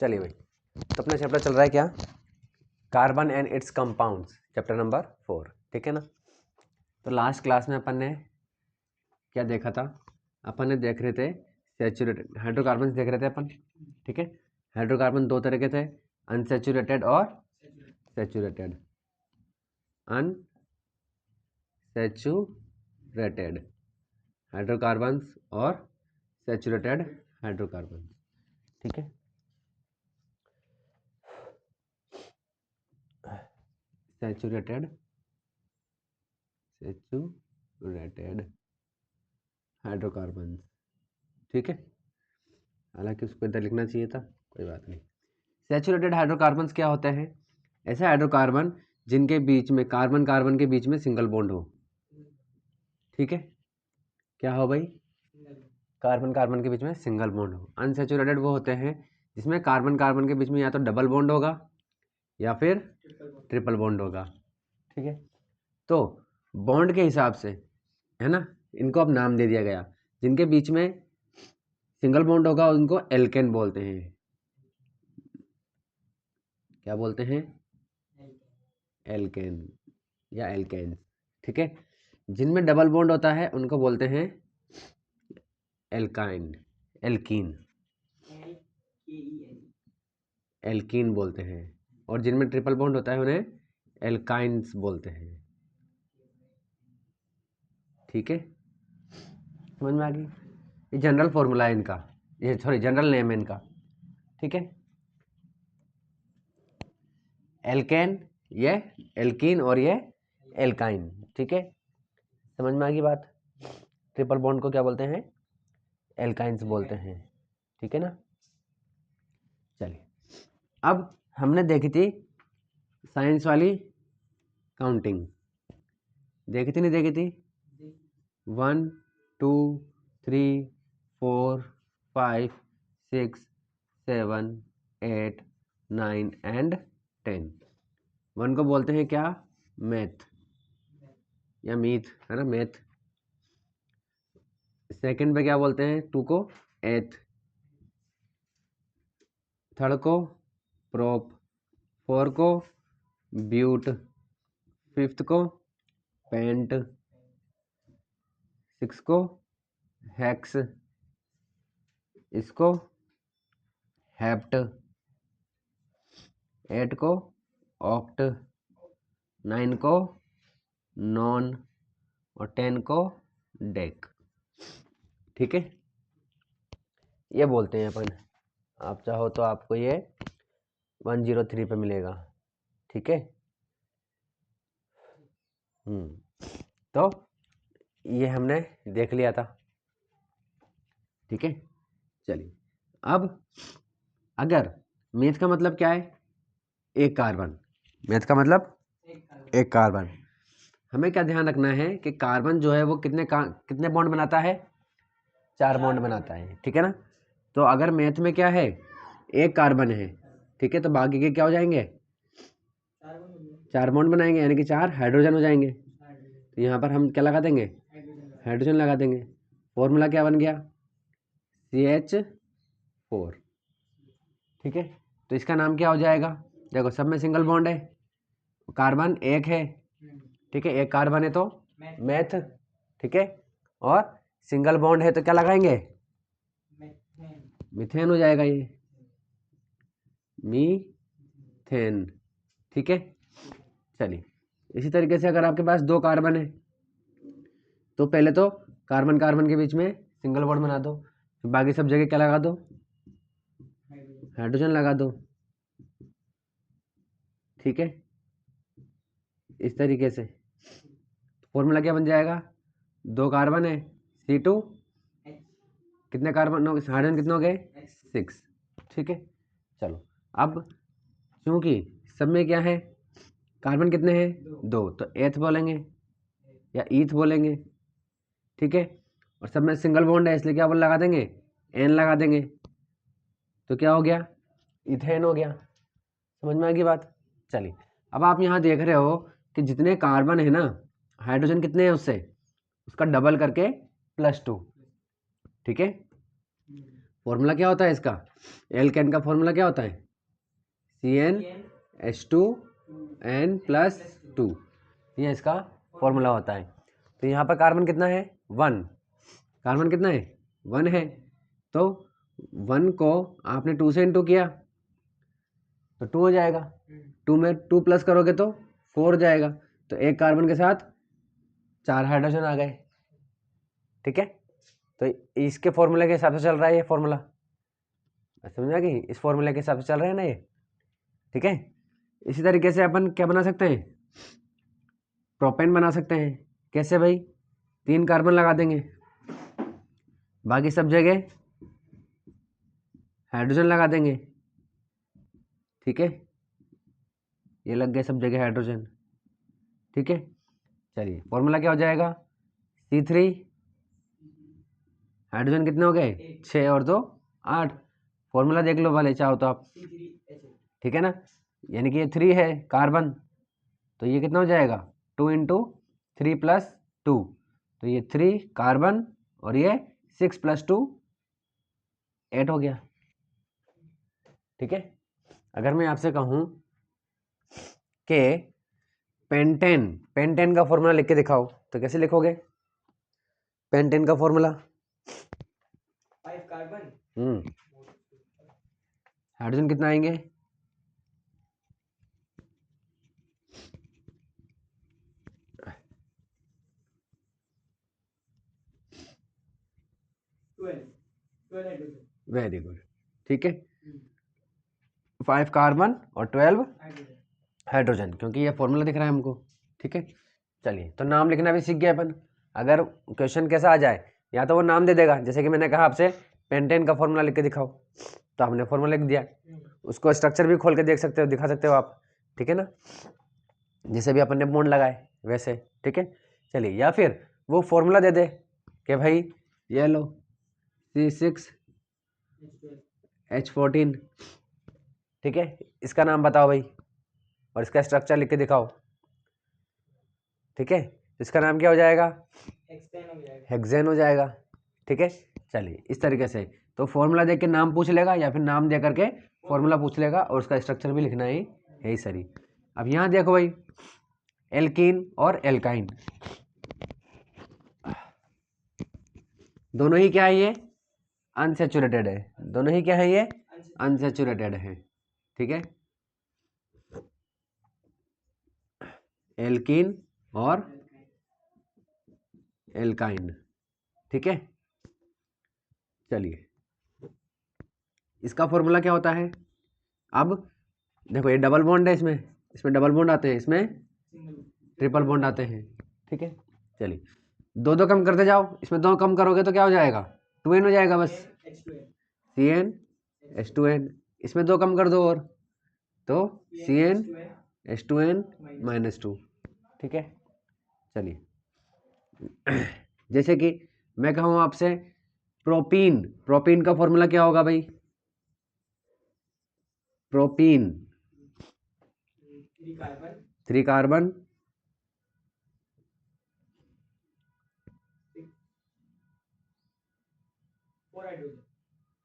चलिए भाई, तो अपना चैप्टर चल रहा है क्या, carbon and it's compounds, chapter number 4, ठीक है ना। तो लास्ट क्लास में अपन ने क्या देखा था, अपन ने देख रहे थे सैचुरेटेड हाइड्रोकार्बन देख रहे थे अपन, ठीक है। हाइड्रोकार्बन दो तरह के थे, अनसैचुरेटेड और सैचुरेटेड। अनसैचुरेटेड हाइड्रोकार्बन्स और सैचुरेटेड हाइड्रोकार्बन्स, ठीक है। सैचुरेटेड हाइड्रोकार्बन्स, ठीक है। हालांकि उसको इधर लिखना चाहिए था, कोई बात नहीं। सैचुरेटेड हाइड्रोकार्बन्स क्या होते हैं? ऐसे हाइड्रोकार्बन जिनके बीच में कार्बन कार्बन के बीच में सिंगल बॉन्ड हो, ठीक है। क्या हो भाई? कार्बन कार्बन के बीच में सिंगल बॉन्ड हो। अनसैचुरेटेड वो होते हैं जिसमें कार्बन कार्बन के बीच में या तो डबल बॉन्ड होगा या फिर ट्रिपल बॉन्ड होगा, ठीक है। तो बॉन्ड के हिसाब से है ना, इनको अब नाम दे दिया गया। जिनके बीच में सिंगल बॉन्ड होगा उनको एल्केन बोलते हैं। क्या बोलते हैं? एल्केन या एल्केन्स, ठीक है। जिनमें डबल बॉन्ड होता है उनको बोलते हैं एल्काइन, एल्कीन, एल्कीन बोलते हैं। और जिनमें ट्रिपल बॉन्ड होता है उन्हें एल्काइंस बोलते हैं, ठीक है। समझ में आ गई? ये जनरल फॉर्मूला है इनका, ये सॉरी जनरल नेम है इनका, ठीक है। एल्केन, ये एल्कीन और ये एल्काइन, ठीक है। समझ में आ गई बात? ट्रिपल बॉन्ड को क्या बोलते हैं? एल्काइंस बोलते हैं, ठीक है ना। चलिए, अब हमने देखी थी साइंस वाली काउंटिंग, देखी थी नहीं देखी थी? 1 2 3 4 5 6 7 8 9 एंड 10। 1 को बोलते हैं क्या? मैथ या मीथ, है ना, मैथ। सेकंड पे क्या बोलते हैं? 2 को एथ, थर्ड को प्रोप, 4 को ब्यूट, फिफ्थ को पेंट, 6 को हेक्स, इसको हेप्ट, 8 को ऑक्ट, 9 को नॉन और 10 को डेक, ठीक है। ये बोलते हैं अपन, आप चाहो तो आपको ये 103 पे मिलेगा, ठीक है। तो ये हमने देख लिया था, ठीक है। चलिए, अब अगर मैथ का मतलब क्या है? एक कार्बन। मैथ का मतलब एक कार्बन। हमें क्या ध्यान रखना है कि कार्बन जो है वो कितने बॉन्ड बनाता है? 4 बॉन्ड बनाता है, ठीक है ना। तो अगर मैथ में क्या है, एक कार्बन है, ठीक है, तो बाकी के क्या हो जाएंगे? 4 बॉन्ड बनाएंगे, यानी कि 4 हाइड्रोजन हो जाएंगे। तो यहाँ पर हम क्या लगा देंगे? हाइड्रोजन लगा देंगे। फॉर्मूला क्या बन गया? CH4, ठीक है। तो इसका नाम क्या हो जाएगा? देखो, सब में सिंगल बॉन्ड है, कार्बन एक है, ठीक है, एक कार्बन है तो मैथ, ठीक है। और सिंगल बॉन्ड है तो क्या लगाएंगे? मीथेन हो जाएगा, ये मीथेन, ठीक है। चलिए, इसी तरीके से अगर आपके पास 2 कार्बन है तो पहले तो कार्बन कार्बन के बीच में सिंगल बॉन्ड बना दो, बाकी सब जगह क्या लगा दो? हाइड्रोजन लगा दो, ठीक है। इस तरीके से फॉर्मूला क्या बन जाएगा? 2 कार्बन है, C2, कितने कार्बन हो गए? हाइड्रोजन कितने हो गए? 6, ठीक है। चलो, अब क्योंकि सब में क्या है, कार्बन कितने हैं? 2, तो एथ बोलेंगे या ईथ बोलेंगे, ठीक है। और सब में सिंगल बॉन्ड है इसलिए क्या बोल लगा देंगे? एन लगा देंगे। तो क्या हो गया? इथेन हो गया। समझ में आ गई बात? चलिए, अब आप यहाँ देख रहे हो कि जितने कार्बन है ना, हाइड्रोजन कितने हैं उससे, उसका डबल करके +2, ठीक है। फॉर्मूला क्या होता है इसका, एल्केन का फॉर्मूला क्या होता है, CnH2n+2, ये इसका फॉर्मूला होता है। तो यहाँ पर कार्बन कितना है, 1, कार्बन कितना है, 1 है। तो 1 को आपने 2 से इंटू किया तो 2 हो जाएगा, 2 में 2 प्लस करोगे तो 4 हो जाएगा। तो एक कार्बन के साथ 4 हाइड्रोजन आ गए, ठीक है। तो इसके फॉर्मूले के हिसाब से चल रहा है ये फॉर्मूला, समझ आ गई, इस फॉर्मूले के हिसाब से चल रहा है ना ये, ठीक है। इसी तरीके से अपन क्या बना सकते हैं, प्रोपेन बना सकते हैं। कैसे भाई, 3 कार्बन लगा देंगे, बाकी सब जगह हाइड्रोजन लगा देंगे, ठीक है। ये लग गए सब जगह हाइड्रोजन, ठीक है। चलिए फॉर्मूला क्या हो जाएगा, C3, हाइड्रोजन कितने हो गए, 6 और 2 8। फॉर्मूला देख लो वाले चाहो तो आप, ठीक है ना। यानी कि ये 3 है कार्बन, तो ये कितना हो जाएगा, 2 × 3 + 2, तो ये 3 कार्बन और ये 6 + 2 8 हो गया, ठीक है। अगर मैं आपसे कहूँ कि पेंटेन का फॉर्मूला लिख के दिखाओ तो कैसे लिखोगे, पेंटेन का फॉर्मूला, 5 कार्बन, हाइड्रोजन कितना आएंगे, 12 हाइड्रोजन, वेरी गुड, ठीक है। 5 कार्बन और 12 हाइड्रोजन, क्योंकि ये फॉर्मूला दिख रहा है हमको, ठीक है। चलिए तो नाम लिखना भी सीख गए अपन। अगर क्वेश्चन कैसा आ जाए, या तो वो नाम दे देगा, जैसे कि मैंने कहा आपसे पेंटेन का फॉर्मूला लिख के दिखाओ, तो आपने फॉर्मूला लिख दिया, उसको स्ट्रक्चर भी खोल के देख सकते हो, दिखा सकते हो आप, ठीक है ना, जैसे भी अपन ने बॉन्ड लगाए वैसे, ठीक है। चलिए, या फिर वो फॉर्मूला दे दे कि भाई ये लो C6H14, ठीक है, इसका नाम बताओ भाई और इसका स्ट्रक्चर लिख के दिखाओ, ठीक है। इसका नाम क्या हो जाएगा, हेक्सेन हो जाएगा, ठीक है। चलिए इस तरीके से, तो फॉर्मूला देख के नाम पूछ लेगा या फिर नाम दे करके फॉर्मूला पूछ लेगा और उसका स्ट्रक्चर भी लिखना ही है सही। अब यहाँ देखो भाई, एल्कीन और एल्काइन दोनों ही क्या है, ये अनसैचुरेटेड है, दोनों ही क्या है, ये अनसैचुरेटेड है, ठीक है। एल्कीन और एल्काइन, ठीक है। चलिए इसका फॉर्मूला क्या होता है, अब देखो ये डबल बॉन्ड है, इसमें डबल बॉन्ड आते हैं, इसमें ट्रिपल बॉन्ड आते हैं, ठीक है। चलिए 2 कम करते जाओ, इसमें 2 कम करोगे तो क्या हो जाएगा, 2n हो जाएगा बस, CnH2n, इसमें 2 कम कर दो और, तो CnH2n-2, ठीक है। चलिए जैसे कि मैं कहूँ आपसे प्रोपीन का फॉर्मूला क्या होगा भाई, प्रोपीन 3 कार्बन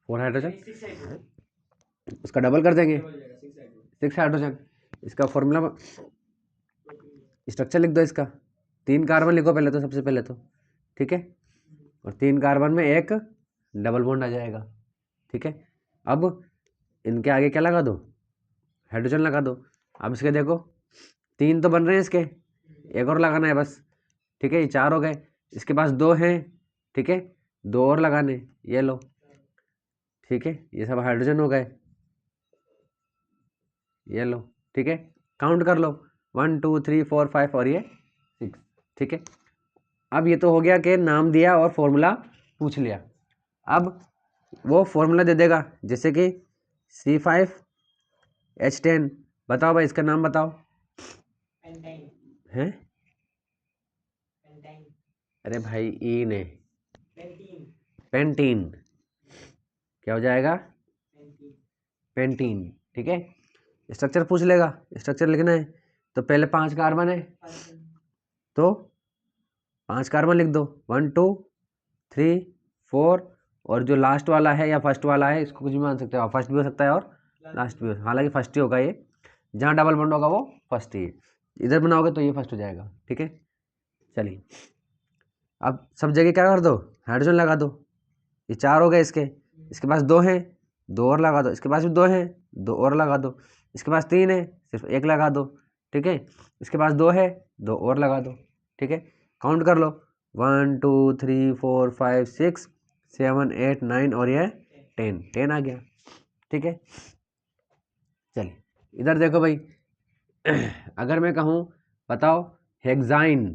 4 हाइड्रोजन, उसका डबल कर देंगे 6 हाइड्रोजन। इसका फॉर्मूला स्ट्रक्चर लिख दो इसका, 3 कार्बन लिखो पहले तो, सबसे पहले तो, ठीक है, और 3 कार्बन में एक डबल बॉन्ड आ जाएगा, ठीक है। अब इनके आगे क्या लगा दो, हाइड्रोजन लगा दो। अब इसके देखो 3 तो बन रहे हैं इसके, एक और लगाना है बस, ठीक है, ये 4 हो गए, इसके पास 2 हैं, ठीक है, 2 और लगाने, ये लो, ठीक है, ये सब हाइड्रोजन हो गए, ये लो, ठीक है। काउंट कर लो 1 2 3 4 5 और ये 6, ठीक है। अब ये तो हो गया कि नाम दिया और फॉर्मूला पूछ लिया। अब वो फॉर्मूला दे देगा, जैसे कि C5H10, बताओ भाई इसका नाम बताओ, हैं, अरे भाई ई ने, पेंटीन, क्या हो जाएगा, पेंटीन, ठीक है। स्ट्रक्चर पूछ लेगा, स्ट्रक्चर लिखना है, तो पहले 5 कार्बन है तो 5 कार्बन लिख दो, 1 2 3 4 और जो लास्ट वाला है या फर्स्ट वाला है इसको कुछ भी मान सकते हो, फर्स्ट भी हो सकता है और लास्ट भी हो, हालांकि फर्स्ट ही होगा ये, जहाँ डबल बॉन्ड होगा वो फर्स्ट ही है, इधर बनाओगे तो ये फर्स्ट हो जाएगा। ठीक है, चलिए अब सब जगह क्या कर दो, हाइड्रोजन लगा दो। ये 4 हो गए इसके पास 2 हैं, 2 और लगा दो, इसके पास भी 2 हैं, 2 और लगा दो, इसके पास 3 है, सिर्फ 1 लगा दो। ठीक है, इसके पास 2 है, 2 और लगा दो। ठीक है, काउंट कर लो, 1 2 3 4 5 6 7 8 9 और ये 10 आ गया। ठीक है, चलिए इधर देखो भाई, अगर मैं कहूँ बताओ हेक्साइन,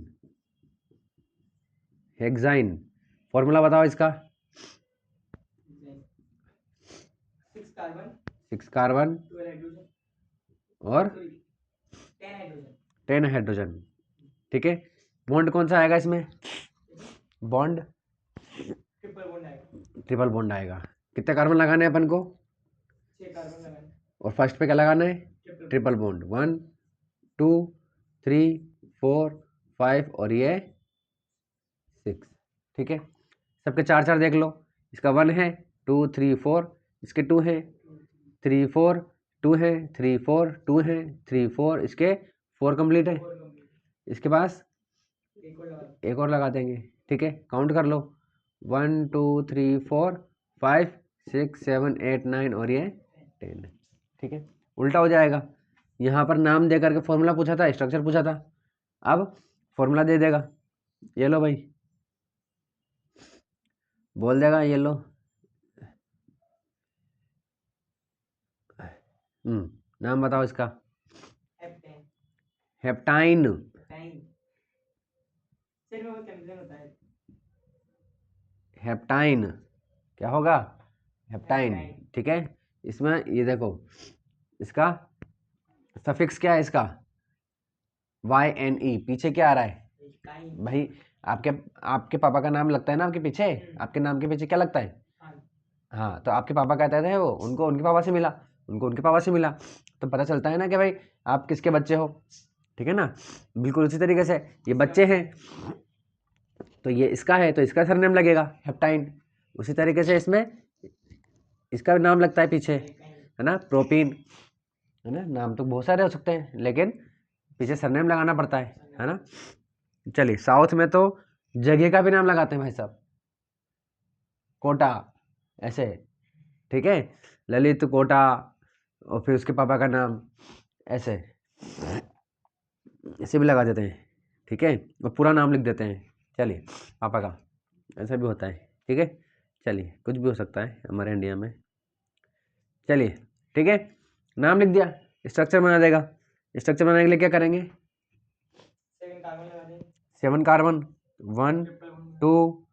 हेक्साइन फॉर्मूला बताओ इसका। 6 कार्बन 6 कार्बन 12 हाइड्रोजन और 10 हाइड्रोजन 10 हाइड्रोजन। ठीक है, बॉन्ड कौन सा आएगा इसमें, बॉन्ड ट्रिपल बॉन्ड आएगा, ट्रिपल बॉन्ड आएगा। कितने कार्बन लगाने हैं अपन को, 6 कार्बन लगाने, और फर्स्ट पे क्या लगाना है, ट्रिपल ट्रिपल बॉन्ड, 1 2 3 4 5 और ये 6। ठीक है, सबके 4 देख लो, इसका 1 है, 2 3 4, इसके 2 है, 3 4 2 है, 3 4 2 है, 3 4, इसके 4 कंप्लीट है, 4 कंप्लीट, इसके पास एक और लगा देंगे। ठीक है, काउंट कर लो, 1 2 3 4 5 6 7 8 9 और ये 10। ठीक है, उल्टा हो जाएगा, यहाँ पर नाम दे करके फॉर्मूला पूछा था, स्ट्रक्चर पूछा था, अब फॉर्मूला दे देगा, ये लो भाई, बोल देगा ये लो। नाम बताओ इसका, हेप्टेन, हेप्टाइन। टाइम सिर्फ वो कंफ्यूजन होता है, हेप्टाइन क्या होगा, हेप्टाइन। हेप्टाइन। ठीक है, इसमें ये देखो, इसका सफिक्स क्या है, इसका YNE, पीछे क्या आ रहा है टाइम, भाई, आपके आपके पापा का नाम लगता है ना आपके पीछे, आपके नाम के पीछे क्या लगता है, हाँ, तो आपके पापा कहते थे वो, उनको उनके पापा से मिला, उनको उनके पापा से मिला, तो पता चलता है ना कि भाई आप किसके बच्चे हो। ठीक है ना, बिल्कुल उसी तरीके से ये बच्चे हैं, तो ये इसका है तो इसका सरनेम लगेगा हेप्टाइन, उसी तरीके से इसमें इसका नाम लगता है पीछे, है ना, प्रोपीन, है ना, नाम तो बहुत सारे हो सकते हैं लेकिन पीछे सरनेम लगाना पड़ता है ना। चलिए साउथ में तो जगह का भी नाम लगाते हैं भाई साहब, कोटा ऐसे। ठीक है, ललित कोटा, और फिर उसके पापा का नाम ऐसे ऐसे भी लगा देते हैं। ठीक है, और पूरा नाम लिख देते हैं, चलिए पापा का, ऐसा भी होता है। ठीक है, चलिए कुछ भी हो सकता है हमारे इंडिया में। चलिए ठीक है, नाम लिख दिया, स्ट्रक्चर बना देगा, स्ट्रक्चर बनाने के लिए क्या करेंगे, 7 कार्बन लगा दें, 7 कार्बन, 1 ट्रिपल बॉन्ड, 2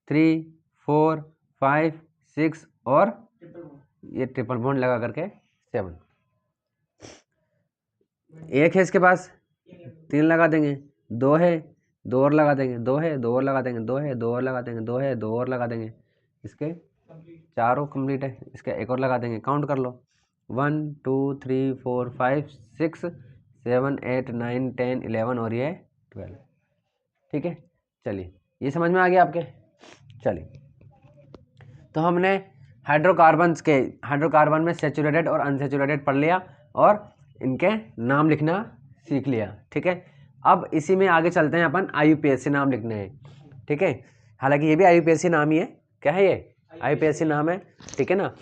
3 4 5 6 और ट्रिपल बॉन्ड, ये ट्रिपल बॉन्ड लगा करके 7। एक है इसके पास, 3 लगा देंगे, 2 है, 2 और लगा देंगे, 2 है, 2 और लगा देंगे, 2 है, 2 और लगा देंगे, 2 है, 2 और लगा देंगे, इसके कंप्लीट, 4 कंप्लीट है, इसका एक और लगा देंगे, काउंट कर लो, 1 2 3 4 5 6 7 8 9 10 11 और ये 12। ठीक है, चलिए ये समझ में आ गया आपके। चलिए तो हमने हाइड्रोकार्बन में सैचुरेटेड और अनसैचुरेटेड पढ़ लिया और इनके नाम लिखना सीख लिया। ठीक है, अब इसी में आगे चलते हैं अपन, IUPAC नाम लिखने हैं। ठीक है, हालांकि ये भी IUPAC नाम ही है, क्या है ये, IUPAC नाम है। ठीक है ना,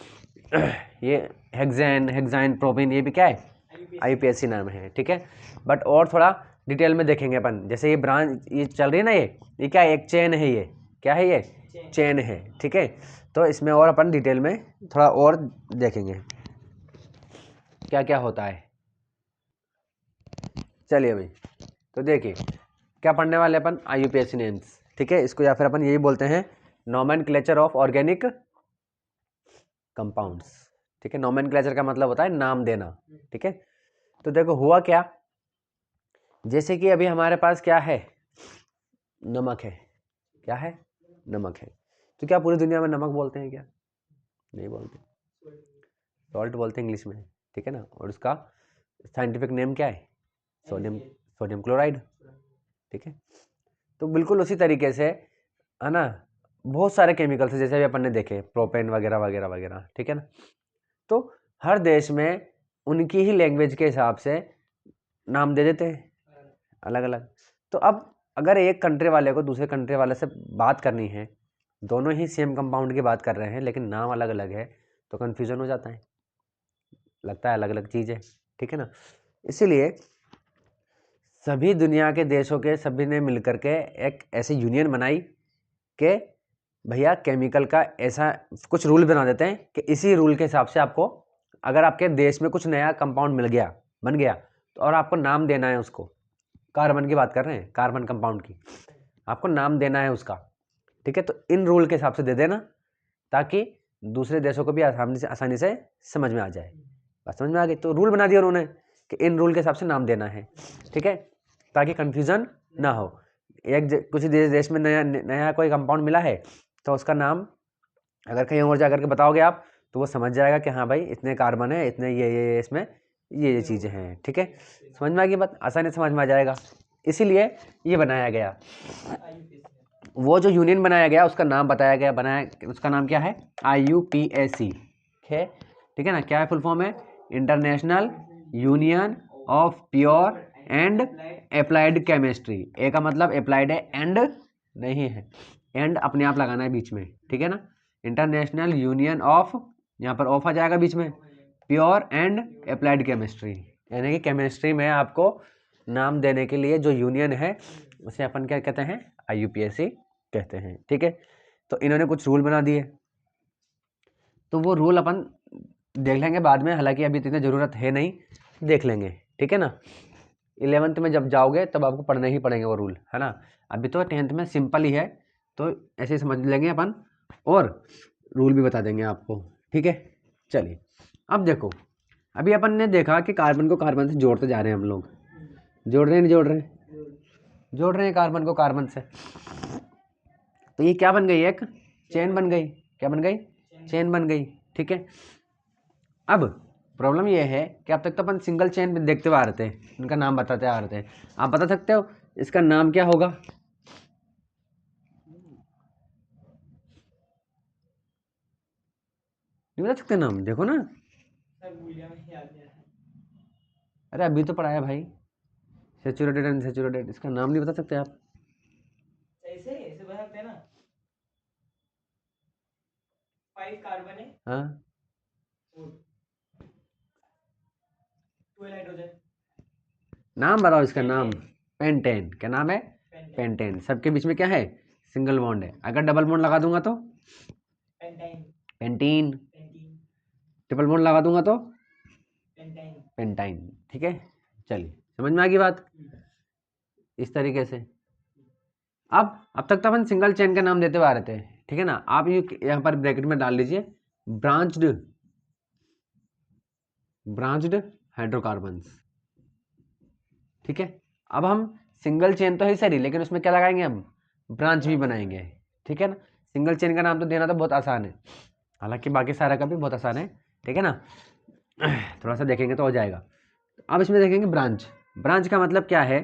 ये हेक्साइन प्रोपिन ये भी क्या है, IUPAC नाम है। ठीक है, बट और थोड़ा डिटेल में देखेंगे अपन, जैसे ये ब्रांच ये चल रही है ना, ये क्या है, एक चेन है, ये क्या है, ये चेन है। ठीक है, तो इसमें और अपन डिटेल में थोड़ा और देखेंगे क्या क्या होता है। चलिए भाई, तो देखिए क्या पढ़ने वाले अपन, IUPAC नेम्स। ठीक है, इसको या फिर अपन यही बोलते हैं नोमेनक्लेचर ऑफ ऑर्गेनिक कंपाउंड्स। ठीक है, नोमेनक्लेचर का मतलब होता है नाम देना। ठीक है, तो देखो हुआ क्या, जैसे कि अभी हमारे पास क्या है, नमक है, क्या है, नमक है, तो क्या पूरी दुनिया में नमक बोलते हैं क्या, नहीं बोलते, सॉल्ट बोलते हैं इंग्लिश में। ठीक है ना, और उसका साइंटिफिक नेम क्या है, सोडियम क्लोराइड। ठीक है, तो बिल्कुल उसी तरीके से, है ना, बहुत सारे केमिकल्स हैं, जैसे अभी अपन ने देखे प्रोपेन वगैरह वगैरह वगैरह, ठीक है ना। तो हर देश में उनकी ही लैंग्वेज के हिसाब से नाम दे देते हैं अलग अलग। तो अब अगर एक कंट्री वाले को दूसरे कंट्री वाले से बात करनी है, दोनों ही सेम कंपाउंड की बात कर रहे हैं लेकिन नाम अलग अलग है, तो कन्फ्यूज़न हो जाता है, लगता है अलग अलग चीज़ है, ठीक है ना। इसीलिए सभी दुनिया के देशों के सभी ने मिलकर के एक ऐसी यूनियन बनाई कि भैया केमिकल का ऐसा कुछ रूल बना देते हैं कि इसी रूल के हिसाब से आपको, अगर आपके देश में कुछ नया कंपाउंड मिल गया, बन गया, तो और आपको नाम देना है उसको, कार्बन की बात कर रहे हैं, कार्बन कंपाउंड की, आपको नाम देना है उसका, ठीक है। तो इन रूल के हिसाब से दे देना ताकि दूसरे देशों को भी आसानी से समझ में आ जाए। बात समझ में आ गई। तो रूल बना दिया उन्होंने कि इन रूल के हिसाब से नाम देना है, ठीक है, ताकि कन्फ्यूज़न ना हो। कुछ देश में नया कोई कंपाउंड मिला है तो उसका नाम अगर कहीं और जाकर के बताओगे आप, तो वो समझ जाएगा कि हाँ भाई इतने कार्बन है, इतने ये इसमें ये चीज़ें हैं, ठीक है। समझ में आ गई बात, आसानी से समझ में आ जाएगा। इसीलिए ये बनाया गया, वो जो यूनियन बनाया गया उसका नाम बताया गया, उसका नाम क्या है, IUPAC है, ठीक है ना। क्या है फुल फॉर्म है, International Union of Pure and Applied Chemistry. A का मतलब अप्लाइड है, एंड नहीं है, एंड अपने आप लगाना है बीच में, ठीक है ना। इंटरनेशनल यूनियन ऑफ, यहाँ पर ऑफ आ जाएगा बीच में, प्योर एंड अप्लाइड केमिस्ट्री, यानी कि केमिस्ट्री में आपको नाम देने के लिए जो यूनियन है उसे अपन क्या कहते हैं, IUPAC कहते हैं, ठीक है। तो इन्होंने कुछ रूल बना दिए, तो वो रूल अपन देख लेंगे बाद में, हालांकि अभी इतनी ज़रूरत है नहीं, देख लेंगे, ठीक है ना। 11th में जब जाओगे तब आपको पढ़ने ही पड़ेंगे वो रूल, है ना। अभी तो 10th में सिंपल ही है, तो ऐसे ही समझ लेंगे अपन, और रूल भी बता देंगे आपको, ठीक है। चलिए अब देखो, अभी अपन ने देखा कि कार्बन को कार्बन से जोड़ते जा रहे हैं हम लोग, जोड़ रहे हैं नहीं जोड़ रहे हैं, जोड़ रहे हैं कार्बन को कार्बन से। तो ये क्या बन गई, एक चेन बन गई, क्या बन गई, चेन बन गई, ठीक है। अब प्रॉब्लम ये है कि अब तक तो अपन सिंगल चेन देखते हुए आ रहे थे, उनका नाम बताते आ रहे थे। आप बता सकते हो इसका नाम क्या होगा, नहीं बता सकते नाम, देखो ना, अरे अभी तो पढ़ाया भाई, सेचुरेटेड एंड सेचुरेटेड, इसका नाम नहीं बता सकते आप, ऐसे बता सकते हैं ना, 5 कार्बन है, हाँ 12 हाइड्रोजन, नाम बताओ इसका नाम, पेंटेन, क्या नाम है, पेंटेन। सबके बीच में क्या है, सिंगल बॉन्ड है। अगर डबल बॉन्ड लगा दूंगा तो पेंटीन, ट्रिपल बॉन्ड लगा दूंगा तो पेंटाइन, ठीक है। चलिए समझ में आ गई बात, इस तरीके से। अब तक तो अपन सिंगल चेन का नाम देते हुए आ रहे थे, ठीक है ना। आप ये यहाँ पर ब्रैकेट में डाल लीजिए ब्रांच्ड, ब्रांच्ड हाइड्रोकार्बन्स, ठीक है। अब हम सिंगल चेन तो है सही, लेकिन उसमें क्या लगाएंगे हम, ब्रांच भी बनाएंगे, ठीक है ना। सिंगल चेन का नाम तो देना तो बहुत आसान है, हालांकि बाकी सारा का भी बहुत आसान है, ठीक है ना। थोड़ा सा देखेंगे तो हो जाएगा। अब इसमें देखेंगे ब्रांच, ब्रांच का मतलब क्या है।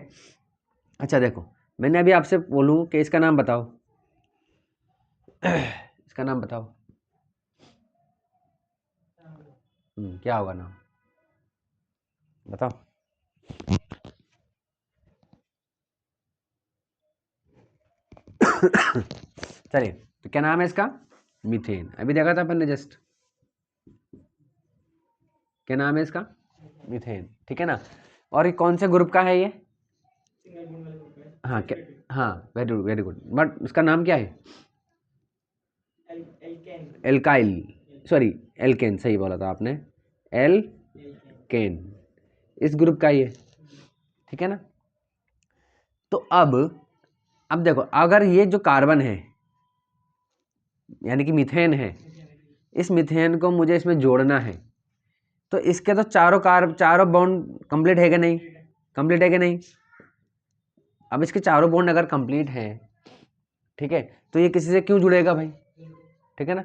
अच्छा देखो, मैंने अभी आपसे बोलूँ कि इसका नाम बताओ, इसका नाम बताओ, क्या होगा नाम बताओ। चलिए, तो क्या नाम है इसका, मीथेन। अभी देखा था अपन ने जस्ट, क्या नाम है इसका, मीथेन, ठीक है ना। और ये कौन से ग्रुप का है ये, हाँ क्या, हाँ very good very good, but उसका नाम क्या है, एल्काइल, सॉरी एल्केन, सही बोला था आपने, एल्केन, इस ग्रुप का ये, ठीक है ना। तो अब देखो, अगर ये जो कार्बन है यानी कि मीथेन है, इस मीथेन को मुझे इसमें जोड़ना है, तो इसके तो चारों बॉन्ड कंप्लीट है कि नहीं, कंप्लीट है कि नहीं। अब इसके चारों बॉन्ड अगर कंप्लीट हैं, ठीक है, तो ये किसी से क्यों जुड़ेगा भाई, ठीक है ना।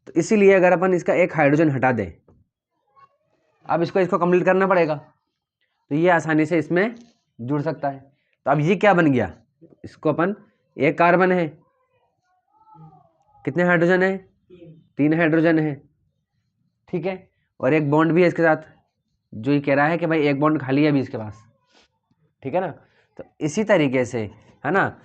तो इसीलिए अगर अपन इसका एक हाइड्रोजन हटा दें, अब इसको कंप्लीट करना पड़ेगा, तो ये आसानी से इसमें जुड़ सकता है। तो अब ये क्या बन गया, इसको अपन, एक कार्बन है, कितने हाइड्रोजन है? 3 हाइड्रोजन है, ठीक है। और एक बॉन्ड भी है इसके साथ, जो ये कह रहा है कि भाई एक बॉन्ड खाली है अभी इसके पास, ठीक है ना। तो इसी तरीके से है ना,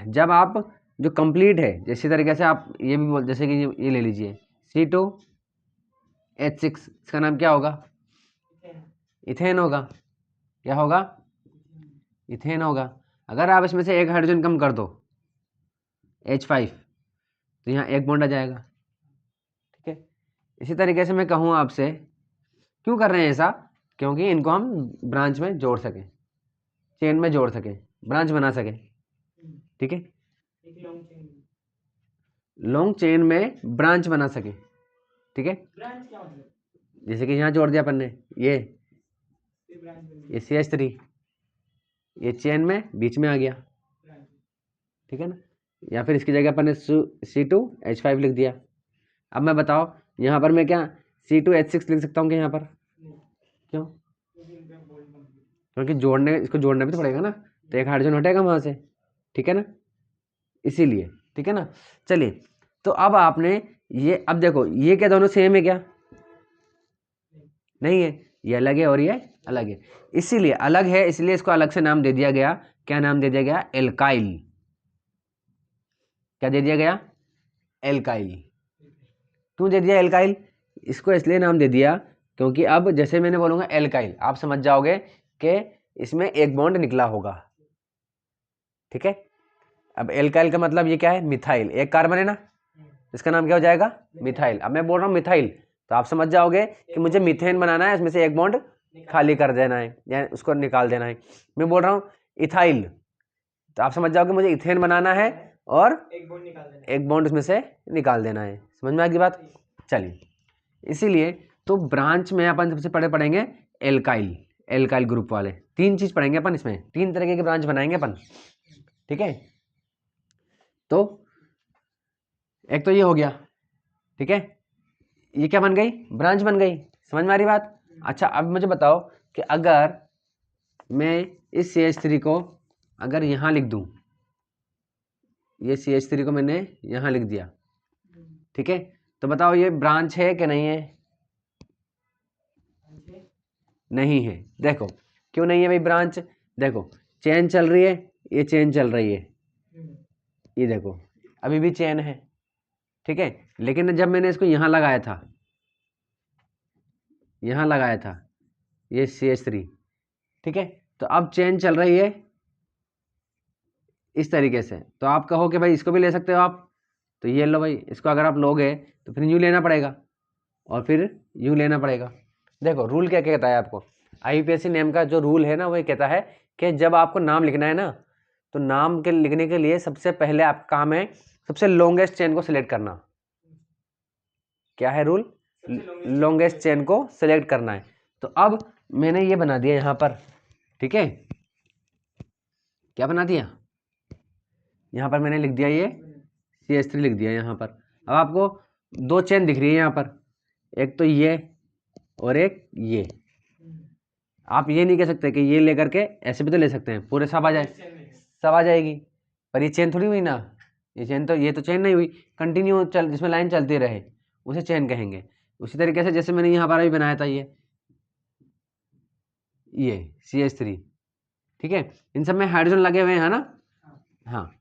जब आप जो कंप्लीट है, जैसे तरीके से आप ये भी बोल, जैसे कि ये ले लीजिए C2H6, इसका नाम क्या होगा? इथेन होगा। क्या होगा? इथेन होगा। अगर आप इसमें से एक हाइड्रोजन कम कर दो H5, तो यहाँ एक बॉन्ड आ जाएगा, ठीक है। इसी तरीके से मैं कहूँ आपसे, क्यों कर रहे हैं ऐसा? क्योंकि इनको हम ब्रांच में जोड़ सकें, चेन में जोड़ सकें, ब्रांच बना सकें, ठीक है। लॉन्ग चेन में ब्रांच बना सके, ठीक है। ब्रांच क्या मतलब? जैसे कि यहाँ जोड़ दिया अपन ने, ये CH3, ये चेन में बीच में आ गया, ठीक है ना। या फिर इसकी जगह अपन ने C2H5 लिख दिया। अब मैं बताओ, यहाँ पर मैं क्या C2H6 लिख सकता हूँ क्या यहाँ पर? क्यों? क्योंकि इसको जोड़ना भी तो पड़ेगा ना, तो एक हाइड्रोजन हटेगा वहाँ से, ठीक है ना, इसीलिए, ठीक है ना। चलिए, तो अब आपने ये, अब देखो ये क्या दोनों सेम है क्या? नहीं है, ये अलग है और ये अलग है, इसीलिए अलग है, इसलिए इसको अलग से नाम दे दिया गया। क्या नाम दे दिया गया? एल्काइल। क्या दे दिया गया? एल्काइल। क्यों दे दिया एल्काइल? इसको इसलिए नाम दे दिया क्योंकि अब जैसे मैंने बोलूँगा एल्काइल, आप समझ जाओगे कि इसमें एक बॉन्ड निकला होगा, ठीक है। अब एल्काइल का मतलब ये क्या है? मिथाइल, एक कार्बन है ना, इसका नाम क्या हो जाएगा? मिथाइल। अब मैं बोल रहा हूँ मिथाइल, तो आप समझ जाओगे कि मुझे मीथेन बनाना है, इसमें से एक बॉन्ड खाली कर देना है या उसको निकाल देना है। मैं बोल रहा हूँ इथाइल, तो आप समझ जाओगे मुझे इथेन बनाना है और एक बॉन्ड उसमें से निकाल देना है। समझ में आ गई बात? चलिए, इसीलिए तो ब्रांच में अपन सबसे पहले पढ़ेंगे एल्काइल, एल्काइल ग्रुप वाले 3 चीज पढ़ेंगे अपन, इसमें 3 तरीके के ब्रांच बनाएंगे अपन, ठीक है। तो एक तो ये हो गया, ठीक है, ये क्या बन गई? ब्रांच बन गई। समझ में आ रही बात? अच्छा, अब मुझे बताओ कि अगर मैं इस CH3 को अगर यहाँ लिख दूं, ये CH3 को मैंने यहाँ लिख दिया, ठीक है, तो बताओ ये ब्रांच है कि नहीं है? नहीं है। देखो क्यों नहीं है भाई ब्रांच? देखो चेन चल रही है, ये चेन चल रही है, ये देखो अभी भी चेन है, ठीक है। लेकिन जब मैंने इसको यहाँ लगाया था, यहाँ लगाया था ये CH3, ठीक है, तो अब चेन चल रही है इस तरीके से। तो आप कहो कि भाई इसको भी ले सकते हो आप, तो ये लो भाई, इसको अगर आप लोगे तो फिर यूँ लेना पड़ेगा और फिर यूँ लेना पड़ेगा। देखो रूल क्या कहता है आपको, IUPAC नेम का जो रूल है ना, वो कहता है कि जब आपको नाम लिखना है ना, तो नाम के लिखने के लिए सबसे पहले आपका काम है सबसे लॉन्गेस्ट चेन को सिलेक्ट करना। क्या है रूल? लॉन्गेस्ट चेन को सिलेक्ट करना है। तो अब मैंने ये बना दिया यहाँ पर, ठीक है, क्या बना दिया? यहाँ पर मैंने लिख दिया ये CH3 लिख दिया यहाँ पर। अब आपको 2 चेन दिख रही है यहाँ पर, एक तो ये और एक ये। आप ये नहीं कह सकते कि ये लेकर के ऐसे भी तो ले सकते हैं, पूरे सब आ जाए, सब आ जाएगी, पर ये चेन थोड़ी हुई ना, ये तो चेन नहीं हुई, कंटिन्यू चल, जिसमें लाइन चलती रहे उसे चेन कहेंगे। उसी तरीके से जैसे मैंने यहाँ पर अभी बनाया था ये CH3, ठीक है, इन सब में हाइड्रोजन लगे हुए हैं ना। हाँ,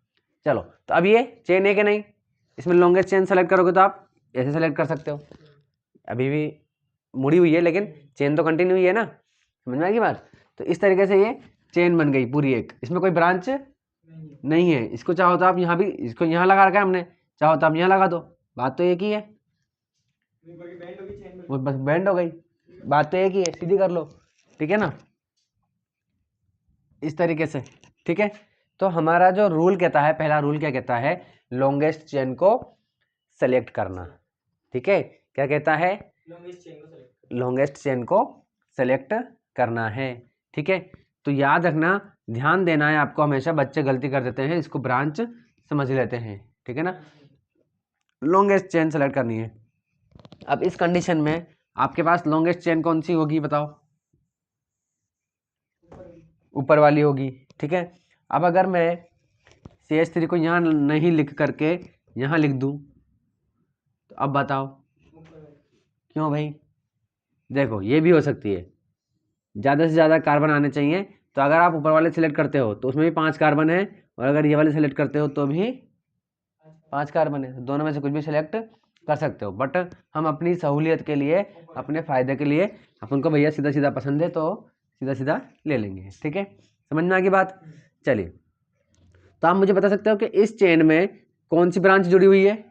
चलो, तो अब ये चेन है कि नहीं? इसमें लॉन्गेस्ट चेन सेलेक्ट करोगे तो आप ऐसे सेलेक्ट कर सकते हो, अभी भी मुड़ी हुई है लेकिन चेन तो कंटिन्यू हुई है ना। समझ में आएगी बात? तो इस तरीके से ये चेन बन गई पूरी एक, इसमें कोई ब्रांच नहीं है। इसको चाहो तो आप यहाँ भी, इसको यहाँ लगा रखा है हमने, चाहो तो आप यहाँ लगा दो, बात तो एक ही है, वो बस बैंड हो गई, बात तो एक ही है, सीधी कर लो, ठीक है ना, इस तरीके से, ठीक है। तो हमारा जो रूल कहता है, पहला रूल क्या कहता है? लॉन्गेस्ट चेन को सेलेक्ट करना, ठीक है। क्या कहता है? लॉन्गेस्ट चेन को सेलेक्ट करना है, ठीक है। तो याद रखना, ध्यान देना है आपको, हमेशा बच्चे गलती कर देते हैं, इसको ब्रांच समझ लेते हैं, ठीक है ना। लॉन्गेस्ट चेन सेलेक्ट करनी है। अब इस कंडीशन में आपके पास लॉन्गेस्ट चेन कौन सी होगी बताओ? ऊपर वाली होगी, ठीक है। अब अगर मैं CH3 को यहाँ नहीं लिख करके यहाँ लिख दूँ, तो अब बताओ क्यों भाई? देखो ये भी हो सकती है, ज़्यादा से ज़्यादा कार्बन आने चाहिए, तो अगर आप ऊपर वाले सेलेक्ट करते हो तो उसमें भी 5 कार्बन है, और अगर ये वाले सेलेक्ट करते हो तो भी 5 कार्बन है। दोनों में से कुछ भी सिलेक्ट कर सकते हो, बट हम अपनी सहूलियत के लिए, अपने फ़ायदे के लिए, अपन को भैया सीधा सीधा पसंद है तो सीधा सीधा ले लेंगे। ठीक है, समझ में आ गई बात? चलिए, तो आप मुझे बता सकते हो कि इस चेन में कौन सी ब्रांच जुड़ी हुई है?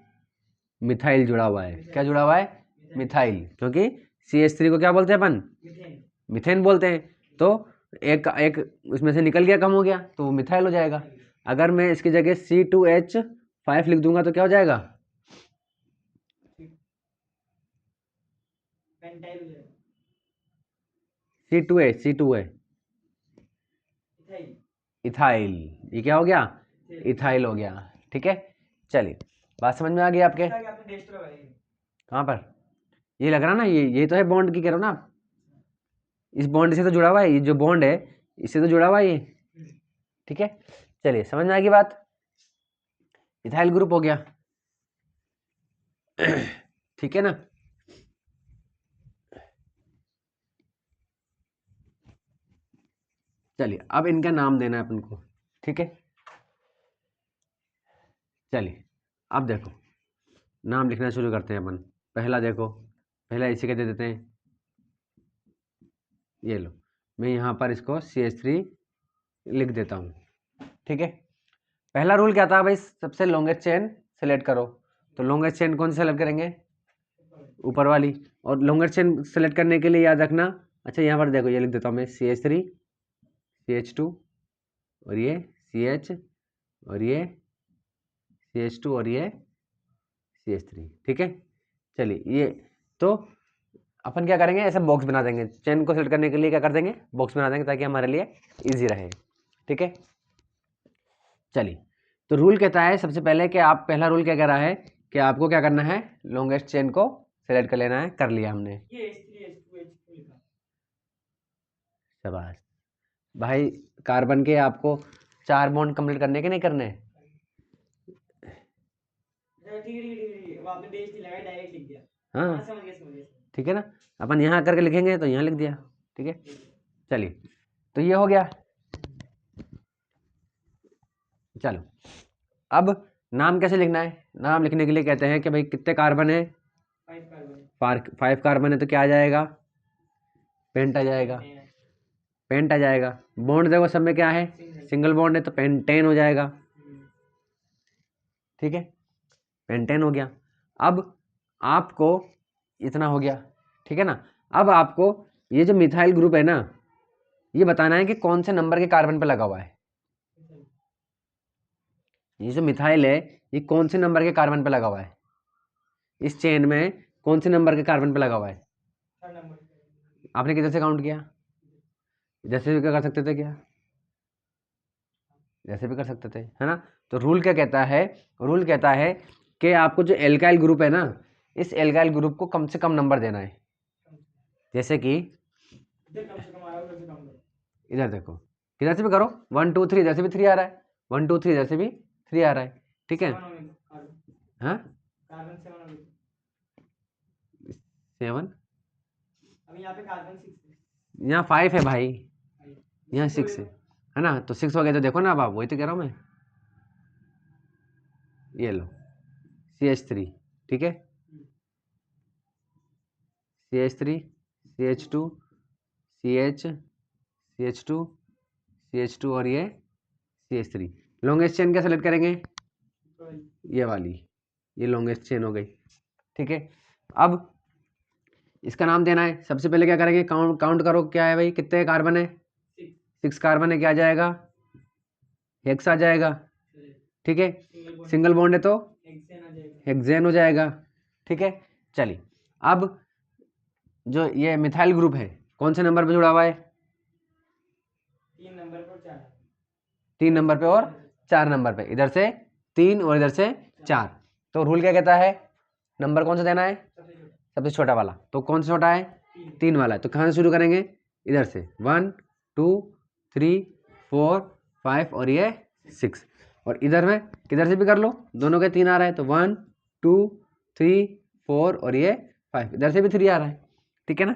मिथाइल जुड़ा हुआ है। क्या जुड़ा हुआ है? मिथाइल, क्योंकि CH3 को क्या बोलते हैं अपन? मीथेन बोलते हैं। तो एक उसमें से निकल गया, कम हो गया, तो वो मिथाइल हो जाएगा। अगर मैं इसकी जगह C2H5 लिख दूंगा तो क्या हो जाएगा? C2A इथाइल, ये क्या हो गया? इथाइल हो गया। ठीक है, चलिए, बात समझ में आ गई आपके? कहाँ पर? ये लग रहा ना, ये तो है बॉन्ड की, कह रहा हूँ ना आप, इस बॉन्ड से तो जुड़ा हुआ है, ये जो बॉन्ड है इससे तो जुड़ा हुआ है ये। ठीक है, चलिए, समझ में आ गई बात? इथाइल ग्रुप हो गया। ठीक है ना? चलिए, अब इनका नाम देना है अपन को। ठीक है, चलिए, अब देखो, नाम लिखना शुरू करते हैं अपन। पहला देखो, पहला इसी के दे देते हैं, ये लो, मैं यहाँ पर इसको CH3 लिख देता हूँ। ठीक है, पहला रूल क्या था भाई? सबसे लॉन्गेस्ट चेन सेलेक्ट करो। तो लॉन्गेस्ट चेन कौन सी सेलेक्ट करेंगे? ऊपर वाली। और लॉन्गेस्ट चेन सेलेक्ट करने के लिए याद रखना, अच्छा यहाँ पर देखो, ये लिख देता हूँ मैं, CH3 CH2 और ये CH और ये CH2 और ये CH3। ठीक है, चलिए, ये तो अपन क्या करेंगे, ऐसे बॉक्स बना देंगे। चेन को सेलेक्ट करने के लिए क्या कर देंगे? बॉक्स बना देंगे, ताकि हमारे लिए इजी रहे। ठीक है, चलिए, तो रूल कहता है सबसे पहले कि आप, पहला रूल क्या कह रहा है कि आपको क्या करना है? लॉन्गेस्ट चेन को सेलेक्ट कर लेना है। कर लिया हमने, शाबाश भाई। कार्बन के आपको 4 बॉन्ड कंप्लीट करने के नहीं करने? हाँ, ठीक है ना, अपन यहाँ करके लिखेंगे तो यहाँ लिख दिया। ठीक है, चलिए, तो ये हो गया। चलो, अब नाम कैसे लिखना है? नाम लिखने के लिए कहते हैं कि भाई कितने कार्बन है? 5 कार्बन है, तो क्या आ जाएगा? पेंट आ जाएगा। पेंट आ जाएगा। बॉन्ड देखो सब में क्या है? सिंगल बॉन्ड है, तो पेंटेन हो जाएगा। ठीक है, पेंटेन हो गया। अब आपको इतना हो गया, ठीक है ना? अब आपको ये जो मिथाइल ग्रुप है ना, ये बताना है कि कौन से नंबर के कार्बन पे लगा हुआ है। ये जो मिथाइल है, ये कौन से नंबर के कार्बन पे लगा हुआ है? इस चेन में कौन से नंबर के कार्बन पे लगा हुआ है? आपने किधर से काउंट किया? जैसे भी कर सकते थे क्या? जैसे भी कर सकते थे, है ना? तो रूल क्या कहता है? रूल कहता है कि आपको जो एल्काइल ग्रुप है ना, इस एल्काइल ग्रुप को कम से कम नंबर देना है। जैसे कि इधर देखो, किधर से भी करो, 1 2 3 इधर से भी 3 आ रहा है, 1 2 3 इधर से भी 3 आ रहा है। ठीक है, हाँ, 7, यहाँ 5 है भाई, यहाँ 6 है ना? तो 6 हो गया, तो देखो ना, अब आप, वही तो कह रहा हूँ मैं। ये लो, CH3, ठीक है, CH3 CH2 CH2 CH2 और ये CH3। लॉन्गेस्ट चेन क्या सेलेक्ट करेंगे? ये वाली, ये लॉन्गेस्ट चेन हो गई। ठीक है, अब इसका नाम देना है। सबसे पहले क्या करेंगे? काउंट करो, क्या है भाई, कितने कार्बन है? 6 कार्बन है, क्या आ जाएगा? हेक्स आ जाएगा। ठीक है, सिंगल बॉन्ड है तो हेक्सेन हो जाएगा। ठीक है, चलिए, अब जो ये मिथाइल ग्रुप है, कौन से नंबर पे जुड़ा हुआ है? 3 नंबर पे और 4 नंबर पे। इधर से 3 और इधर से 4। तो रूल क्या कहता है? नंबर कौन सा देना है? सबसे छोटा वाला। तो कौन सा छोटा है? 3 वाला है। तो कहाँ से शुरू करेंगे? इधर से 1 2 3 4 5 और ये 6। और इधर में किधर से भी कर लो, दोनों के 3 आ रहा है, तो 1 2 3 4 और ये 5, इधर से भी 3 आ रहा है, ठीक है ना।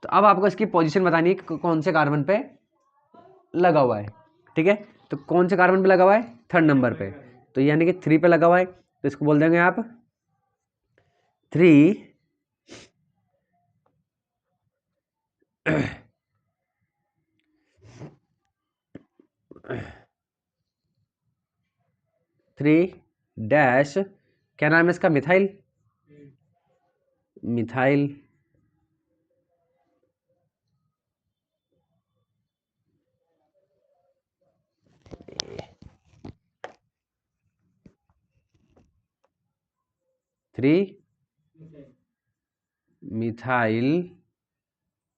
तो अब आपको इसकी पोजीशन बतानी है कि कौन से कार्बन पे लगा हुआ है, ठीक है। तो कौन से कार्बन पे लगा हुआ है, 3rd नंबर पे, तो यानी कि 3 पे लगा हुआ है, तो इसको बोल देंगे आप 3 3 डैश, क्या नाम है इसका, मिथाइल, मिथाइल 3 मिथाइल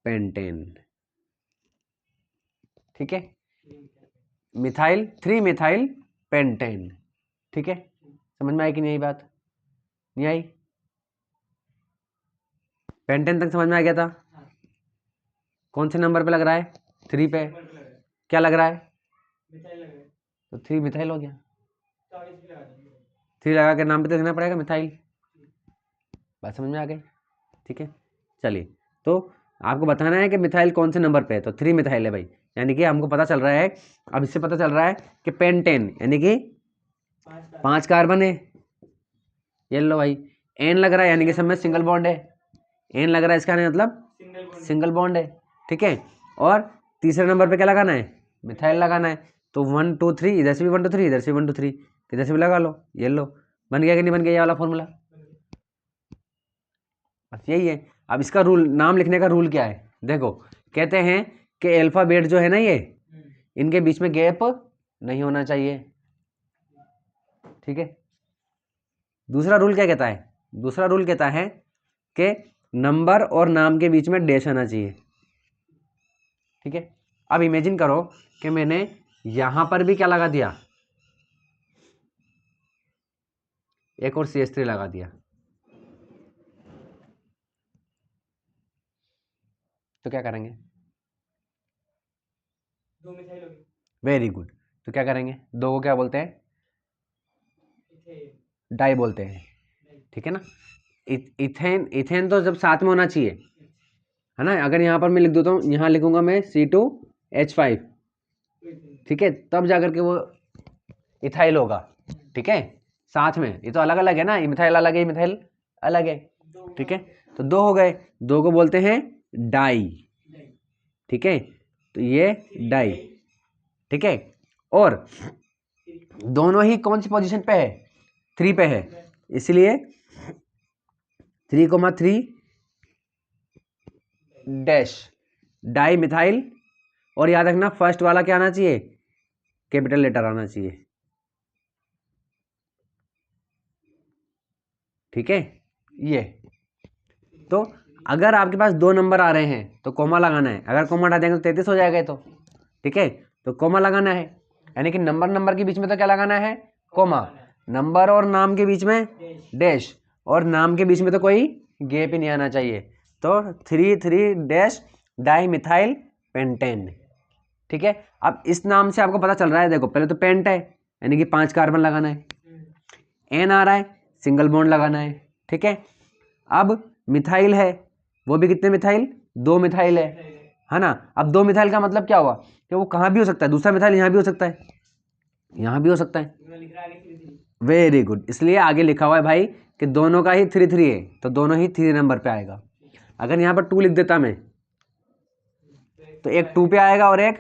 पेंटेन, ठीक है, मिथाइल 3 मिथाइल पेंटेन, ठीक है। समझ में आई कि नहीं आई बात, नहीं आई, पेंटेन तक समझ में आ गया था। कौन से नंबर पे लग रहा है, 3 पे, क्या लग रहा है, तो 3 मिथाइल हो गया, 3 लगा के नाम पे तो लिखना पड़ेगा मिथाइल, बात समझ में आ गई, ठीक है। चलिए, तो आपको बताना है कि मिथाइल कौन से नंबर पे है, तो 3 मिथाइल है भाई, यानी कि हमको पता चल रहा है, अब इससे पता चल रहा है कि पेंटेन यानी कि 5 कार्बन है, ये लो भाई, एन लग रहा है यानी कि सब में सिंगल बॉन्ड है, एन लग रहा है इसका मतलब सिंगल बॉन्ड है, ठीक है। और तीसरे नंबर पे क्या लगाना है, मिथाइल लगाना है, तो 1 2 3, इधर से भी 1 2 3, इधर से भी 1 2 3, इधर से भी लगा लो, ये लो, बन गया कि नहीं बन गया ये वाला फॉर्मूला, बस यही है। अब इसका रूल, नाम लिखने का रूल क्या है, देखो कहते हैं कि अल्फाबेट जो है ना, ये इनके बीच में गैप नहीं होना चाहिए, ठीक है। दूसरा रूल क्या कहता है, दूसरा रूल कहता है कि नंबर और नाम के बीच में डैश आना चाहिए, ठीक है। अब इमेजिन करो कि मैंने यहां पर भी क्या लगा दिया, एक और CH3 लगा दिया, तो क्या करेंगे, वेरी गुड, तो क्या करेंगे, दो को क्या बोलते हैं, डाई बोलते हैं, ठीक है ना। इथेन, इथेन तो जब साथ में होना चाहिए, है ना। अगर यहाँ पर मैं लिख देता हूँ, यहाँ लिखूंगा मैं C2H5, ठीक है, तब जाकर के वो इथाइल होगा, ठीक है, साथ में, ये तो अलग अलग है ना, ये मिथाइल अलग है, ये मिथाइल अलग है, ठीक है। तो 2 हो गए, 2 को बोलते हैं डाई, ठीक है, तो ये डाई, ठीक है। और दोनों ही कौन सी पोजीशन पे है, 3 पे है, इसलिए 3,3 डैश डाई मिथाइल, और याद रखना फर्स्ट वाला क्या आना चाहिए, कैपिटल लेटर आना चाहिए, ठीक है। ये तो अगर आपके पास 2 नंबर आ रहे हैं तो कोमा लगाना है, अगर कोमा हटा देंगे तो 33 हो जाएगा, तो ठीक है, तो कोमा लगाना है, यानी कि नंबर नंबर के बीच में तो क्या लगाना है, कोमा, नंबर और नाम के बीच में डैश, और नाम के बीच में तो कोई गैप ही नहीं आना चाहिए, तो 3 डैश डाई मिथाइल पेंटेन, ठीक है। अब इस नाम से आपको पता चल रहा है, देखो पहले तो पेंट है यानी कि 5 कार्बन लगाना है, एन आ रहा है सिंगल बॉन्ड लगाना है, ठीक है। अब मिथाइल है, वो भी कितने मिथाइल, 2 मिथाइल है ना। अब 2 मिथाइल का मतलब क्या हुआ कि वो कहाँ भी हो सकता है, दूसरा मिथाइल यहाँ भी हो सकता है, यहाँ भी हो सकता है, वेरी गुड, इसलिए आगे लिखा हुआ है भाई कि दोनों का ही 3 3 है, तो दोनों ही 3 नंबर पे आएगा। अगर यहाँ पर 2 लिख देता मैं, तो एक 2 पे आएगा और एक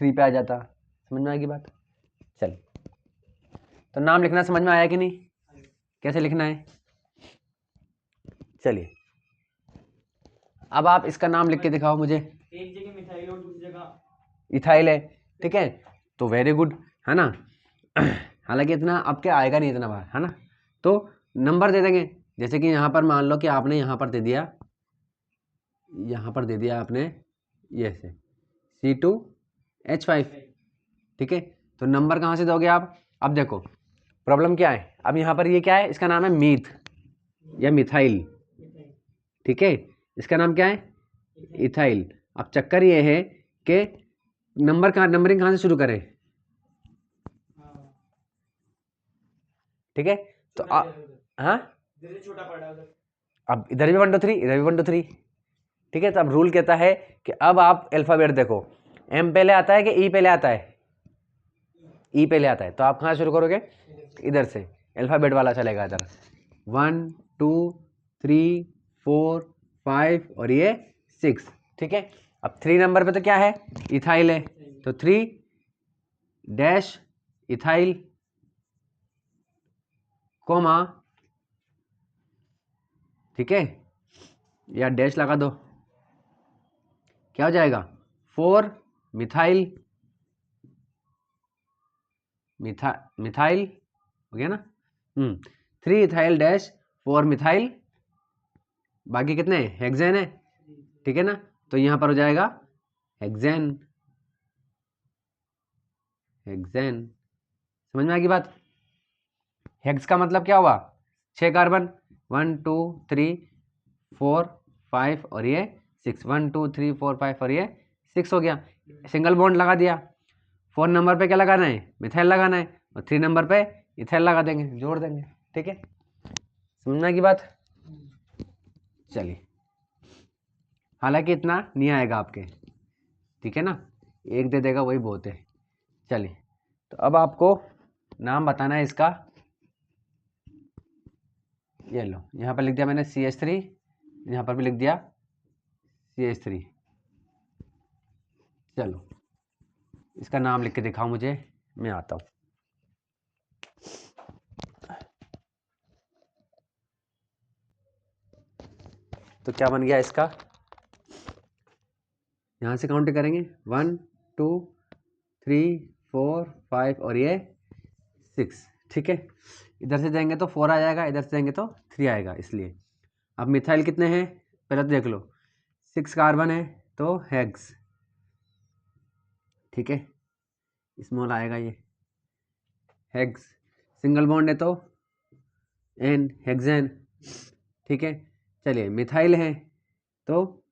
3 पे आ जाता, समझ में आएगी बात। चल, तो नाम लिखना समझ में आया कि नहीं, कैसे लिखना है, चलिए अब आप इसका नाम लिख के दिखाओ मुझे, एक जगह मिथाइल और दूसरी जगह इथाइल है, ठीक है, तो वेरी गुड, है ना। हालांकि इतना अब क्या आएगा नहीं इतना बार, है ना, तो नंबर दे देंगे, जैसे कि यहाँ पर मान लो कि आपने यहाँ पर दे दिया, यहाँ पर दे दिया आपने ये से C2H5, ठीक है, तो नंबर कहाँ से दोगे आप, अब देखो प्रॉब्लम क्या है, अब यहाँ पर ये क्या है, इसका नाम है मीथ या मिथाइल, ठीक है, इसका नाम क्या है, इथाइल। अब चक्कर ये है कि नंबरिंग कहाँ से शुरू करें, ठीक है। तो छोटा दिया उधर, हाँ, इधर से छोटा पड़ा उधर। अब इधर भी 1 2 3, इधर भी 1 2 3, ठीक है। तो अब रूल कहता है कि अब आप अल्फ़ाबेट देखो, एम पहले आता है कि ई पहले आता है? ई पहले आता है। तो आप कहाँ शुरू करोगे? इधर से अल्फ़ाबेट वाला चलेगा इधर। 1 2 3 4 5 और ये 6, ठीक है। अब 3 नंबर पे तो क्या है? इथाइल है, तो 3 डैश इथाइल कोमा, ठीक है, या डैश लगा दो, क्या हो जाएगा? 4 मिथाइल, मिथाइल हो गया ना। 3 इथाइल डैश 4 मिथाइल, बाकी कितने हेक्सेन है, ठीक है ना। तो यहाँ पर हो जाएगा हेक्सेन, हेक्सेन। समझ में आ गई बात? हेक्स का मतलब क्या हुआ? 6 कार्बन, 1 2 3 4 5 और ये 6, 1 2 3 4 5 और ये 6 हो गया। सिंगल बॉन्ड लगा दिया। 4 नंबर पे क्या लगाना है? मिथाइल लगाना है, और 3 नंबर पे इथाइल लगा देंगे, जोड़ देंगे, ठीक है। समझना की बात? चलिए, हालांकि इतना नहीं आएगा आपके, ठीक है ना, एक दे देगा वही बहुत है। चलिए, तो अब आपको नाम बताना है इसका। ये लो, यहाँ पर लिख दिया मैंने CH3, यहाँ पर भी लिख दिया CH3। चलो, इसका नाम लिख के दिखाओ मुझे, मैं आता हूँ। तो क्या बन गया इसका? यहाँ से काउंट करेंगे, 1 2 3 4 5 और ये 6, ठीक है। इधर से जाएंगे तो 4 आ जाएगा, इधर से जाएंगे तो 3 आएगा, इसलिए। अब मिथाइल कितने हैं पहले तो देख लो, 6 कार्बन है तो हेक्स, ठीक है, स्मॉल आएगा ये हेक्स। सिंगल बॉन्ड है तो एन, हेक्सेन, ठीक है। चलिए, मिथाइल है तो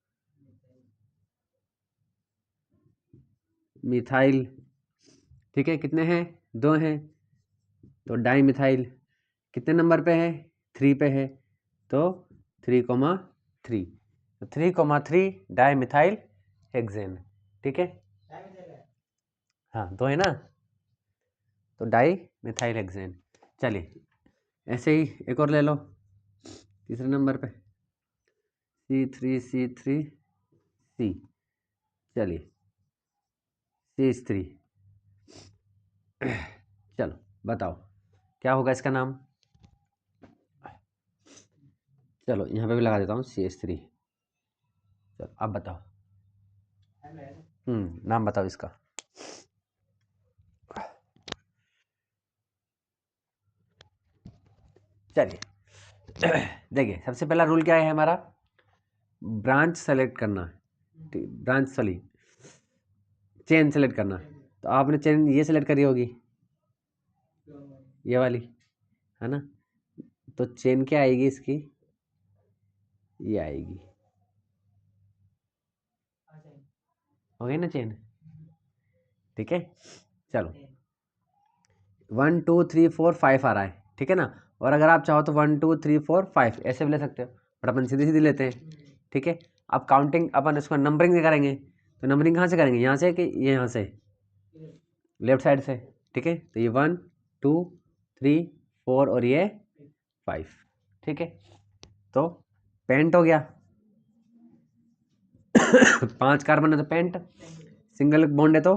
मिथाइल, ठीक है। कितने हैं? 2 हैं, तो डाई मिथाइल। कितने नंबर पे है? 3 पे है, तो 3,3, तो 3,3 डाई मिथाइल हेक्सेन, ठीक है। हाँ, 2 है ना, तो डाई मिथाइल हेक्सेन। चलिए, ऐसे ही एक और ले लो, तीसरे नंबर पे C3C3C, चलिए CH3। चलो बताओ क्या होगा इसका नाम। चलो यहाँ पे भी लगा देता हूँ CH3। चलो अब बताओ, नाम बताओ इसका। चलिए, देखिए, सबसे पहला रूल क्या है हमारा? ब्रांच सेलेक्ट करना, ब्रांच सॉरी चेन सेलेक्ट करना। तो आपने चेन ये सेलेक्ट करी होगी, ये वाली, है ना। तो चेन क्या आएगी इसकी? ये आएगी, हो गई ना चेन, ठीक है। चलो, 1 2 3 4 5 आ रहा है, ठीक है ना। और अगर आप चाहो तो 1 2 3 4 5 ऐसे भी ले सकते हो, बट अपन सीधी सीधी लेते हैं, ठीक है। अब काउंटिंग अपन इसको नंबरिंग से करेंगे, तो नंबरिंग कहाँ से करेंगे? यहाँ से कि ये यहाँ से, लेफ्ट साइड से, ठीक है। तो ये 1 2 3 4 और ये 5, ठीक है। तो पेंट हो गया। 5 कार्बन है तो पेंट, सिंगल बॉन्ड है तो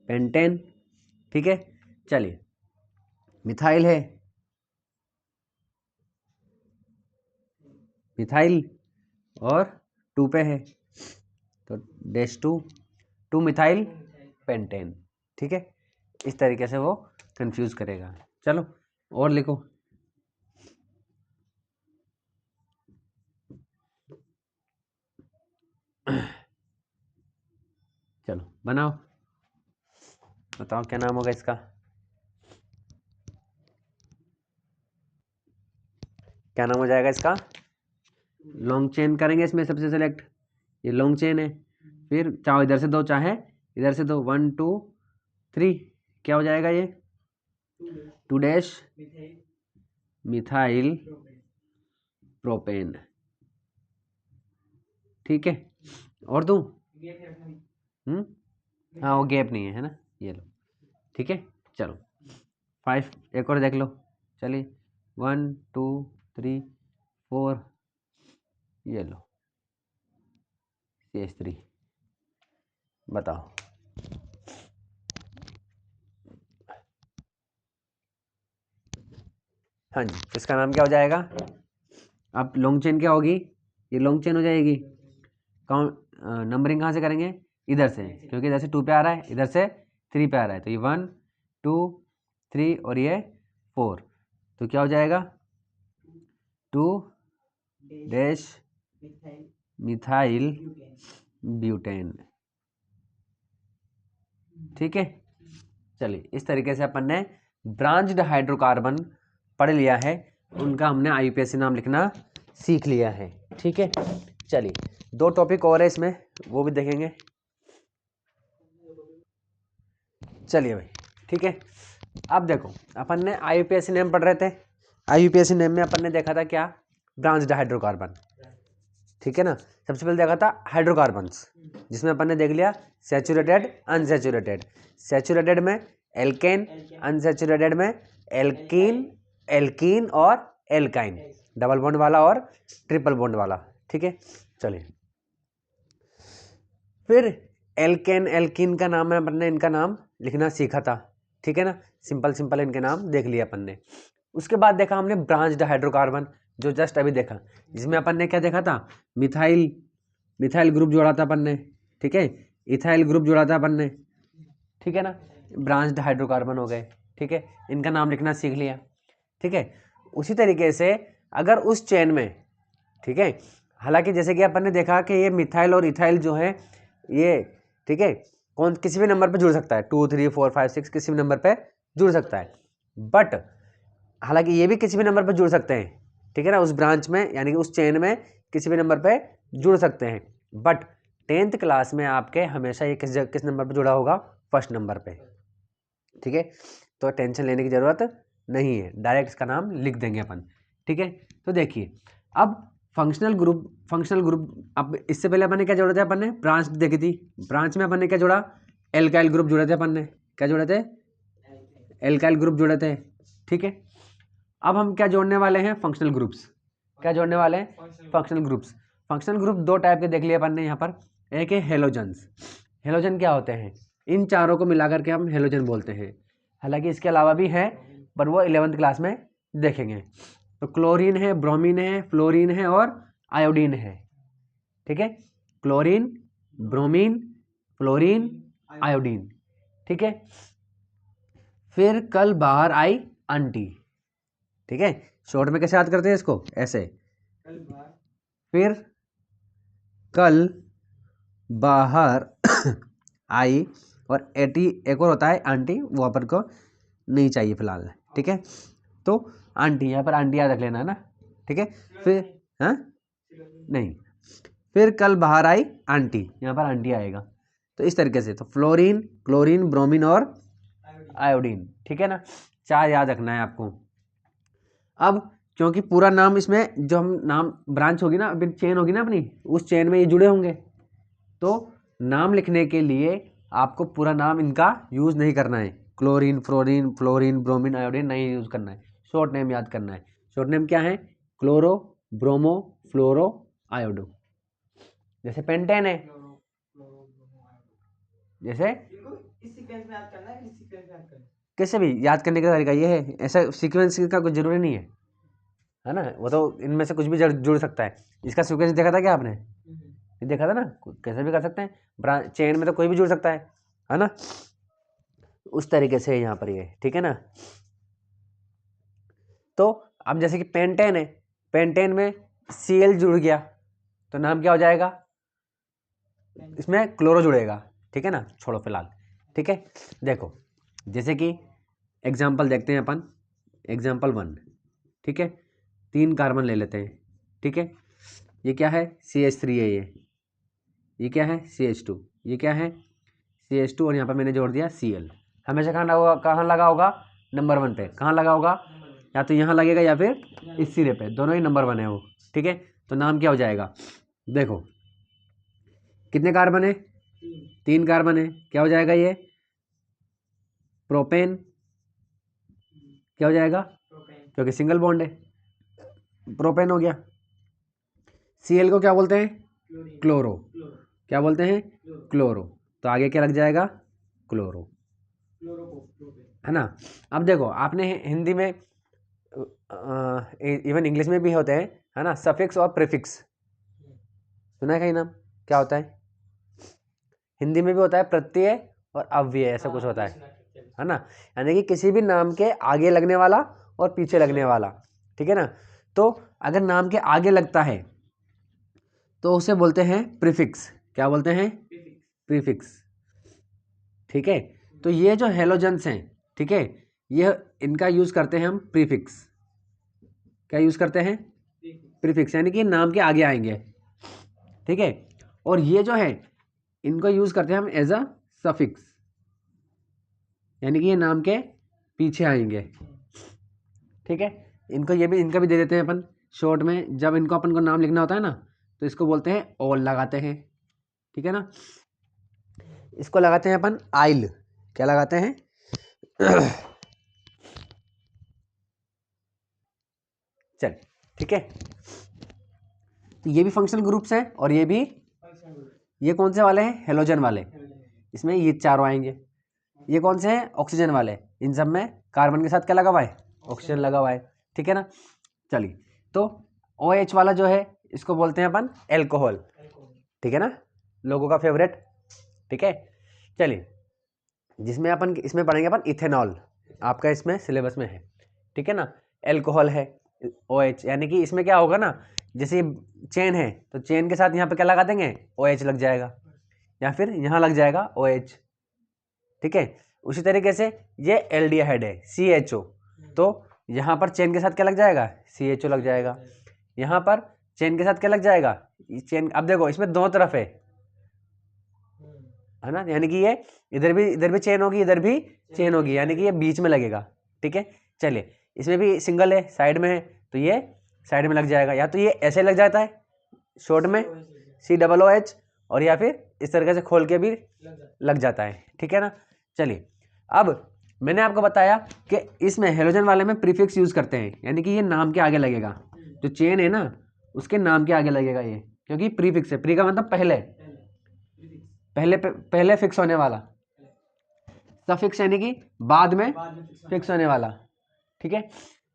पेंटेन, ठीक है। चलिए, मिथाइल है, मिथाइल और 2 पे है तो -2 मिथाइल पेंटेन, ठीक है। इस तरीके से वो कंफ्यूज करेगा। चलो और लिखो। चलो बनाओ, बताओ क्या नाम होगा इसका। क्या नाम हो जाएगा इसका? लॉन्ग चेन करेंगे इसमें सबसे सेलेक्ट, ये लॉन्ग चेन है। फिर चाहे इधर से दो चाहे इधर से दो, 1 2 3, क्या हो जाएगा ये? Two dash 2 methyl methyl propane propane. ठीक है, और दूँ? गैप है अपना हाँ, वो गैप नहीं है ना, ये लो। ठीक है, चलो 5 एक और देख लो। चलिए 1 2 3 4, ये लो CH3। बताओ। हाँ जी, इसका नाम क्या हो जाएगा? अब लॉन्ग चेन क्या होगी? ये लॉन्ग चेन हो जाएगी। काउंट नंबरिंग कहाँ से करेंगे? इधर से, क्योंकि इधर से 2 पे आ रहा है, इधर से 3 पे आ रहा है, तो ये 1 2 3 और ये 4, तो क्या हो जाएगा? 2 dash methyl methyl butane butane. ठीक है, चलिए इस तरीके से अपन ने ब्रांच्ड हाइड्रोकार्बन पढ़ लिया है, उनका हमने IUPAC नाम लिखना सीख लिया है। ठीक है, चलिए 2 टॉपिक और है इसमें, वो भी देखेंगे। चलिए भाई, ठीक है। अब देखो, अपन ने IUPAC नेम पढ़ रहे थे। IUPAC नेम में अपन ने देखा था क्या? Branched hydrocarbon. ठीक है ना, सबसे पहले देखा था हाइड्रोकार्बन्स, जिसमें अपन ने देख लिया सैचुरेटेड, अनसैचुरेटेड। सैचुरेटेड में एल्केन, अनसैचुरेटेड में एल्कीन, एल्कीन और एल्काइन, डबल बॉन्ड वाला और ट्रिपल बॉन्ड वाला। ठीक है, चलिए फिर एल्केन, एल्कीन का नाम है, अपन ने इनका नाम लिखना सीखा था। ठीक है ना, सिंपल सिंपल इनके नाम देख लिए अपन ने। उसके बाद देखा हमने ब्रांच्ड हाइड्रोकार्बन, जो जस्ट अभी देखा, जिसमें अपन ने क्या देखा था? मिथाइल, मिथाइल ग्रुप जोड़ा था अपन ने। ठीक है, इथाइल ग्रुप जोड़ा था अपन ने। ठीक है ना, ब्रांच्ड हाइड्रोकार्बन हो गए। ठीक है, इनका नाम लिखना सीख लिया। ठीक है, उसी तरीके से अगर उस चेन में, ठीक है, हालांकि जैसे कि अपन ने देखा कि ये मिथाइल और इथाइल जो है ये, ठीक है, कौन किसी भी नंबर पे जुड़ सकता है, 2 3 4 5 6 किसी भी नंबर पे जुड़ सकता है। बट हालांकि ये भी किसी भी नंबर पे जुड़ सकते हैं। ठीक है ना, उस ब्रांच में यानी कि उस चेन में किसी भी नंबर पे जुड़ सकते हैं। बट 10th क्लास में आपके हमेशा ये किस नंबर पे जुड़ा होगा? फर्स्ट नंबर पे। ठीक है, तो टेंशन लेने की ज़रूरत नहीं है, डायरेक्ट इसका नाम लिख देंगे अपन। ठीक है, तो देखिए अब फंक्शनल ग्रुप अब इससे पहले अपन ने क्या जोड़ा था? अपन ने ब्रांच देखी थी, ब्रांच में अपन ने क्या जोड़ा? एल्काइल ग्रुप जोड़े थे अपन ने। क्या जोड़े थे? एल्काइल ग्रुप जोड़े थे। ठीक है, अब हम क्या जोड़ने वाले हैं? Functional groups. क्या जोड़ने वाले हैं? Functional groups. Functional group 2 type के देख लिए अपन ने यहाँ पर। एक है हेलोजन्स। हेलोजन क्या होते हैं? इन चारों को मिलाकर के हम हेलोजन बोलते हैं। हालांकि इसके अलावा भी है, पर वो 11th क्लास में देखेंगे। तो क्लोरीन है, ब्रोमीन है, फ्लोरीन है और आयोडीन है। ठीक है, क्लोरीन, ब्रोमीन, फ्लोरीन, आयोडीन। ठीक है, फिर कल बाहर आई आंटी। ठीक है, शॉर्ट में कैसे याद करते हैं इसको? ऐसे। फिर कल बाहर आई, और एटी एक और होता है आंटी, वो अपन को नहीं चाहिए फिलहाल। ठीक है, तो आंटी, यहाँ पर आंटी याद रख लेना है ना। ठीक है, फिर हाँ नहीं, फिर कल बाहर आई आंटी, यहाँ पर आंटी आएगा। तो इस तरीके से, तो फ्लोरीन, क्लोरीन, ब्रोमीन और आयोडीन। ठीक है ना, 4 याद रखना है आपको। अब क्योंकि पूरा नाम इसमें जो हम नाम ब्रांच होगी ना, अभी चेन होगी ना अपनी, उस चेन में ये जुड़े होंगे, तो नाम लिखने के लिए आपको पूरा नाम इनका यूज़ नहीं करना है। क्लोरीन, फ्लोरीन, ब्रोमीन, आयोडीन नहीं यूज़ करना है, शॉर्ट नेम याद करना है। शॉर्ट नेम क्या है? क्लोरो, ब्रोमो, फ्लोरो, आयोडो। जैसे पेंटेन है, जैसे इस सीक्वेंस में याद करना है, इस सीक्वेंस में याद करना है। कैसे भी याद करने का तरीका ये है, ऐसा सीक्वेंस का कुछ जरूरी नहीं है ना, वो तो इनमें से कुछ भी जुड़ सकता है। इसका सीक्वेंस देखा था क्या आपने? ये देखा था ना, कैसे भी कर सकते हैं, ब्रांच चेन में तो कोई भी जुड़ सकता है ना, उस तरीके से यहाँ पर ये। ठीक है ना, तो अब जैसे कि पेंटेन है, पेंटेन में Cl जुड़ गया, तो नाम क्या हो जाएगा? इसमें क्लोरो जुड़ेगा। ठीक है ना, छोड़ो फिलहाल। ठीक है, देखो जैसे कि एग्जाम्पल देखते हैं अपन, एग्जाम्पल 1। ठीक है, 3 कार्बन ले लेते हैं। ठीक है, ये क्या है? CH3 है ये क्या है? CH2। ये क्या है? CH2, और यहाँ पर मैंने जोड़ दिया Cl। हमेशा कहाँ लगा होगा? नंबर 1 पे। कहाँ लगा होगा? या तो यहाँ लगेगा या फिर इस सिरे पे, दोनों ही नंबर 1 है वो। ठीक है, तो नाम क्या हो जाएगा? देखो कितने कार्बन है? 3 कार्बन है। क्या हो जाएगा ये? प्रोपेन। क्या हो जाएगा? क्योंकि सिंगल बॉन्ड है, प्रोपेन हो गया। Cl को क्या बोलते हैं? क्लोरो। क्या बोलते हैं? क्लोरो। तो आगे क्या लग जाएगा? क्लोरो, है ना। अब देखो आपने हिंदी में इवन इंग्लिश में भी होते हैं, है ना, सफिक्स और प्रीफिक्स। सुना है कहीं नाम? क्या होता है? हिंदी में भी होता है प्रत्यय और अव्यय, ऐसा कुछ होता है ना। यानी कि किसी भी नाम के आगे लगने वाला और पीछे लगने वाला, ठीक है ना। तो अगर नाम के आगे लगता है तो उसे बोलते हैं प्रीफिक्स। क्या बोलते हैं? प्रीफिक्स। ठीक है, तो ये जो हेलोजेंस हैं, ठीक है, ये इनका यूज करते हैं हम प्रीफिक्स। क्या यूज करते हैं? प्रीफिक्स, यानी कि नाम के आगे आएंगे। ठीक है, और ये जो है इनको यूज करते हैं हम एज अ सफिक्स, यानी कि ये नाम के पीछे आएंगे। ठीक है, इनको ये भी, इनका भी दे देते हैं अपन शॉर्ट में। जब इनको अपन को नाम लिखना होता है ना, तो इसको बोलते हैं ऑल लगाते हैं। ठीक है ना, इसको लगाते हैं अपन आइल। क्या लगाते हैं? चल ठीक है, तो ये भी फंक्शनल ग्रुप्स हैं और ये भी। ये कौन से वाले हैं? हेलोजन वाले। इसमें ये चारों आएंगे। ये कौन से हैं? ऑक्सीजन वाले। इन सब में कार्बन के साथ क्या लगा हुआ है? ऑक्सीजन लगा हुआ है। ठीक है ना। चलिए, तो OH वाला जो है इसको बोलते हैं अपन एल्कोहल। ठीक है ना, लोगों का फेवरेट। ठीक है, चलिए, जिसमें अपन इसमें पढ़ेंगे अपन इथेनॉल, आपका इसमें सिलेबस में है। ठीक है ना, एल्कोहल है OH, यानी कि इसमें क्या होगा ना, जैसे चेन है तो चेन के साथ यहाँ पे क्या लगा देंगे? OH लग जाएगा, या फिर यहाँ लग जाएगा OH। ठीक है, उसी तरीके से ये एल्डिहाइड है CHO, तो यहाँ पर चेन के साथ क्या लग जाएगा? CHO लग जाएगा। यहाँ पर चेन के साथ क्या लग जाएगा? चेन। अब देखो इसमें दोनों तरफ है ना, यानी कि ये इधर भी चेन होगी, इधर भी चेन होगी, यानी कि ये बीच में लगेगा। ठीक है, चलिए, इसमें भी सिंगल है, साइड में है, तो ये साइड में लग जाएगा। या तो ये ऐसे लग जाता है शॉर्ट में COOH, और या फिर इस तरीके से खोल के भी लग जाता है। ठीक है ना। चलिए, अब मैंने आपको बताया कि इसमें हेलोजन वाले में प्रीफिक्स यूज करते हैं, यानी कि ये नाम के आगे लगेगा। जो चेन है ना उसके नाम के आगे लगेगा ये, क्योंकि प्रीफिक्स है। प्री का मतलब पहले, पहले फिक्स होने वाला। सफिक्स यानी कि बाद में फिक्स होने वाला। ठीक है,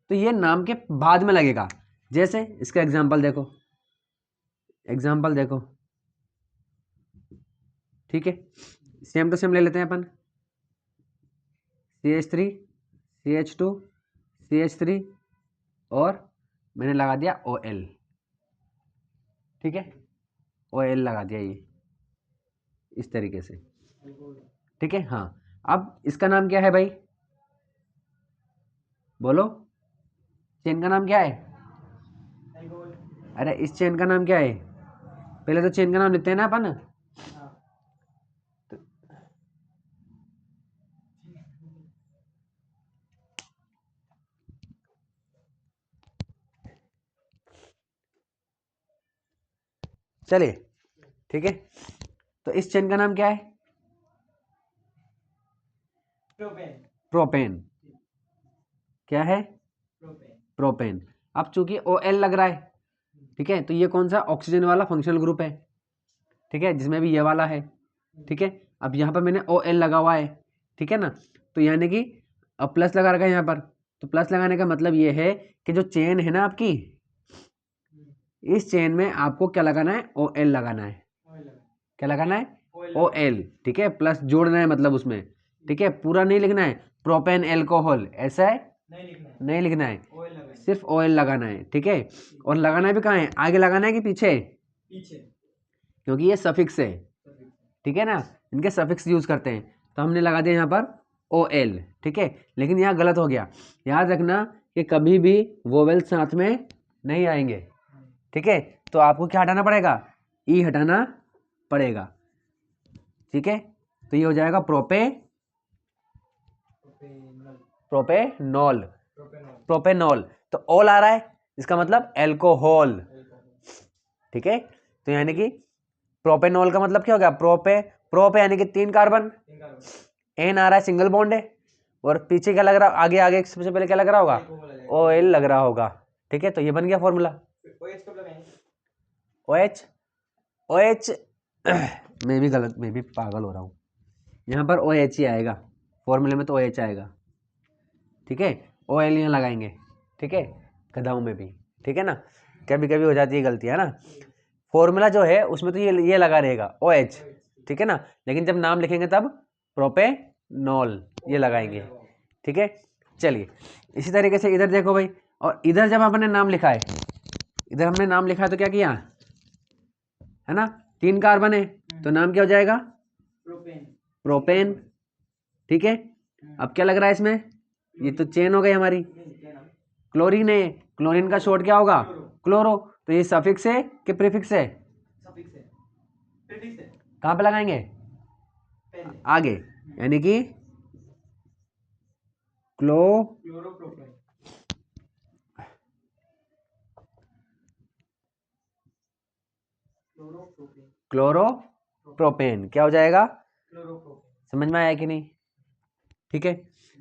तो ये नाम के बाद में लगेगा। जैसे इसका एग्जांपल देखो, एग्जांपल देखो। ठीक है, सेम टू सेम ले लेते हैं अपन। CH3 CH2 CH3 और मैंने लगा दिया OL। ठीक है, OL लगा दिया ये इस तरीके से। ठीक है, हाँ। अब इसका नाम क्या है भाई? बोलो, चेन का नाम क्या है? अरे इस चेन का नाम क्या है? पहले तो चेन का नाम लिखते हैं ना अपन। चलिए, ठीक है, तो इस चेन का नाम क्या है? प्रोपेन। क्या है? प्रोपेन। अब चूंकि OL लग रहा है, ठीक है, तो ये कौन सा? ऑक्सीजन वाला फंक्शनल ग्रुप है। ठीक है, जिसमें भी ये वाला है। ठीक है, अब यहाँ पर मैंने OL लगा हुआ है। ठीक है ना, तो यानी कि अब प्लस लगा रखा है यहाँ पर, तो प्लस लगाने का मतलब ये है कि जो चेन है ना आपकी, इस चेन में आपको क्या लगाना है? OL लगाना है। क्या लगाना है? OL। ठीक है, प्लस जोड़ना है मतलब उसमें। ठीक है, पूरा नहीं लिखना है प्रोपेन एल्कोहल, ऐसा है नहीं लिखना है, सिर्फ OL लगाना है। ठीक है, और लगाना भी कहाँ है? आगे लगाना है कि पीछे? क्योंकि ये सफिक्स है। ठीक है ना, इनके सफिक्स यूज करते हैं, तो हमने लगा दिया यहाँ पर OL। ठीक है, लेकिन यहाँ गलत हो गया। याद रखना कि कभी भी वोवेल साथ में नहीं आएंगे। ठीक है, तो आपको क्या हटाना पड़ेगा? ई हटाना पड़ेगा। ठीक है, तो ये हो जाएगा प्रोपेनॉल, प्रोपेनॉल। तो ऑल आ रहा है, इसका मतलब एल्कोहल, ठीक है। तो यानी कि प्रोपेनॉल का मतलब क्या हो गया, प्रोप यानी कि 3 कार्बन, एन आ रहा है, सिंगल बॉन्ड है, और पीछे क्या लग रहा, आगे आगे सबसे पहले क्या लग रहा होगा, OL लग रहा होगा, ठीक है। तो ये बन गया फॉर्मूला। OH, OH मैं भी पागल हो रहा हूँ, यहाँ पर OH ही आएगा फॉर्मूले में, तो OH आएगा, ठीक है। OL यहाँ लगाएंगे, ठीक है, गधाओं में भी, ठीक है ना, कभी कभी हो जाती है गलती, है ना। फॉर्मूला जो है उसमें तो ये लगा रहेगा OH, ठीक है ना, लेकिन जब नाम लिखेंगे तब प्रोपेनॉल ये लगाएंगे, ठीक है। चलिए इसी तरीके से इधर देखो भाई, और इधर जब आपने नाम लिखा है, इधर हमने नाम लिखा है तो क्या किया है ना, 3 कार्बन है, तो नाम क्या हो जाएगा, प्रोपेन, ठीक है। अब क्या लग रहा है इसमें, ये तो चेन हो गई हमारी, क्लोरीन है, क्लोरीन का शॉर्ट क्या होगा, क्लोरो। तो ये सफिक्स है कि प्रीफिक्स है, कहाँ पे लगाएंगे, आगे, यानी कि क्लोरोप्रोपेन क्या हो जाएगा, समझ में आया कि नहीं, ठीक है।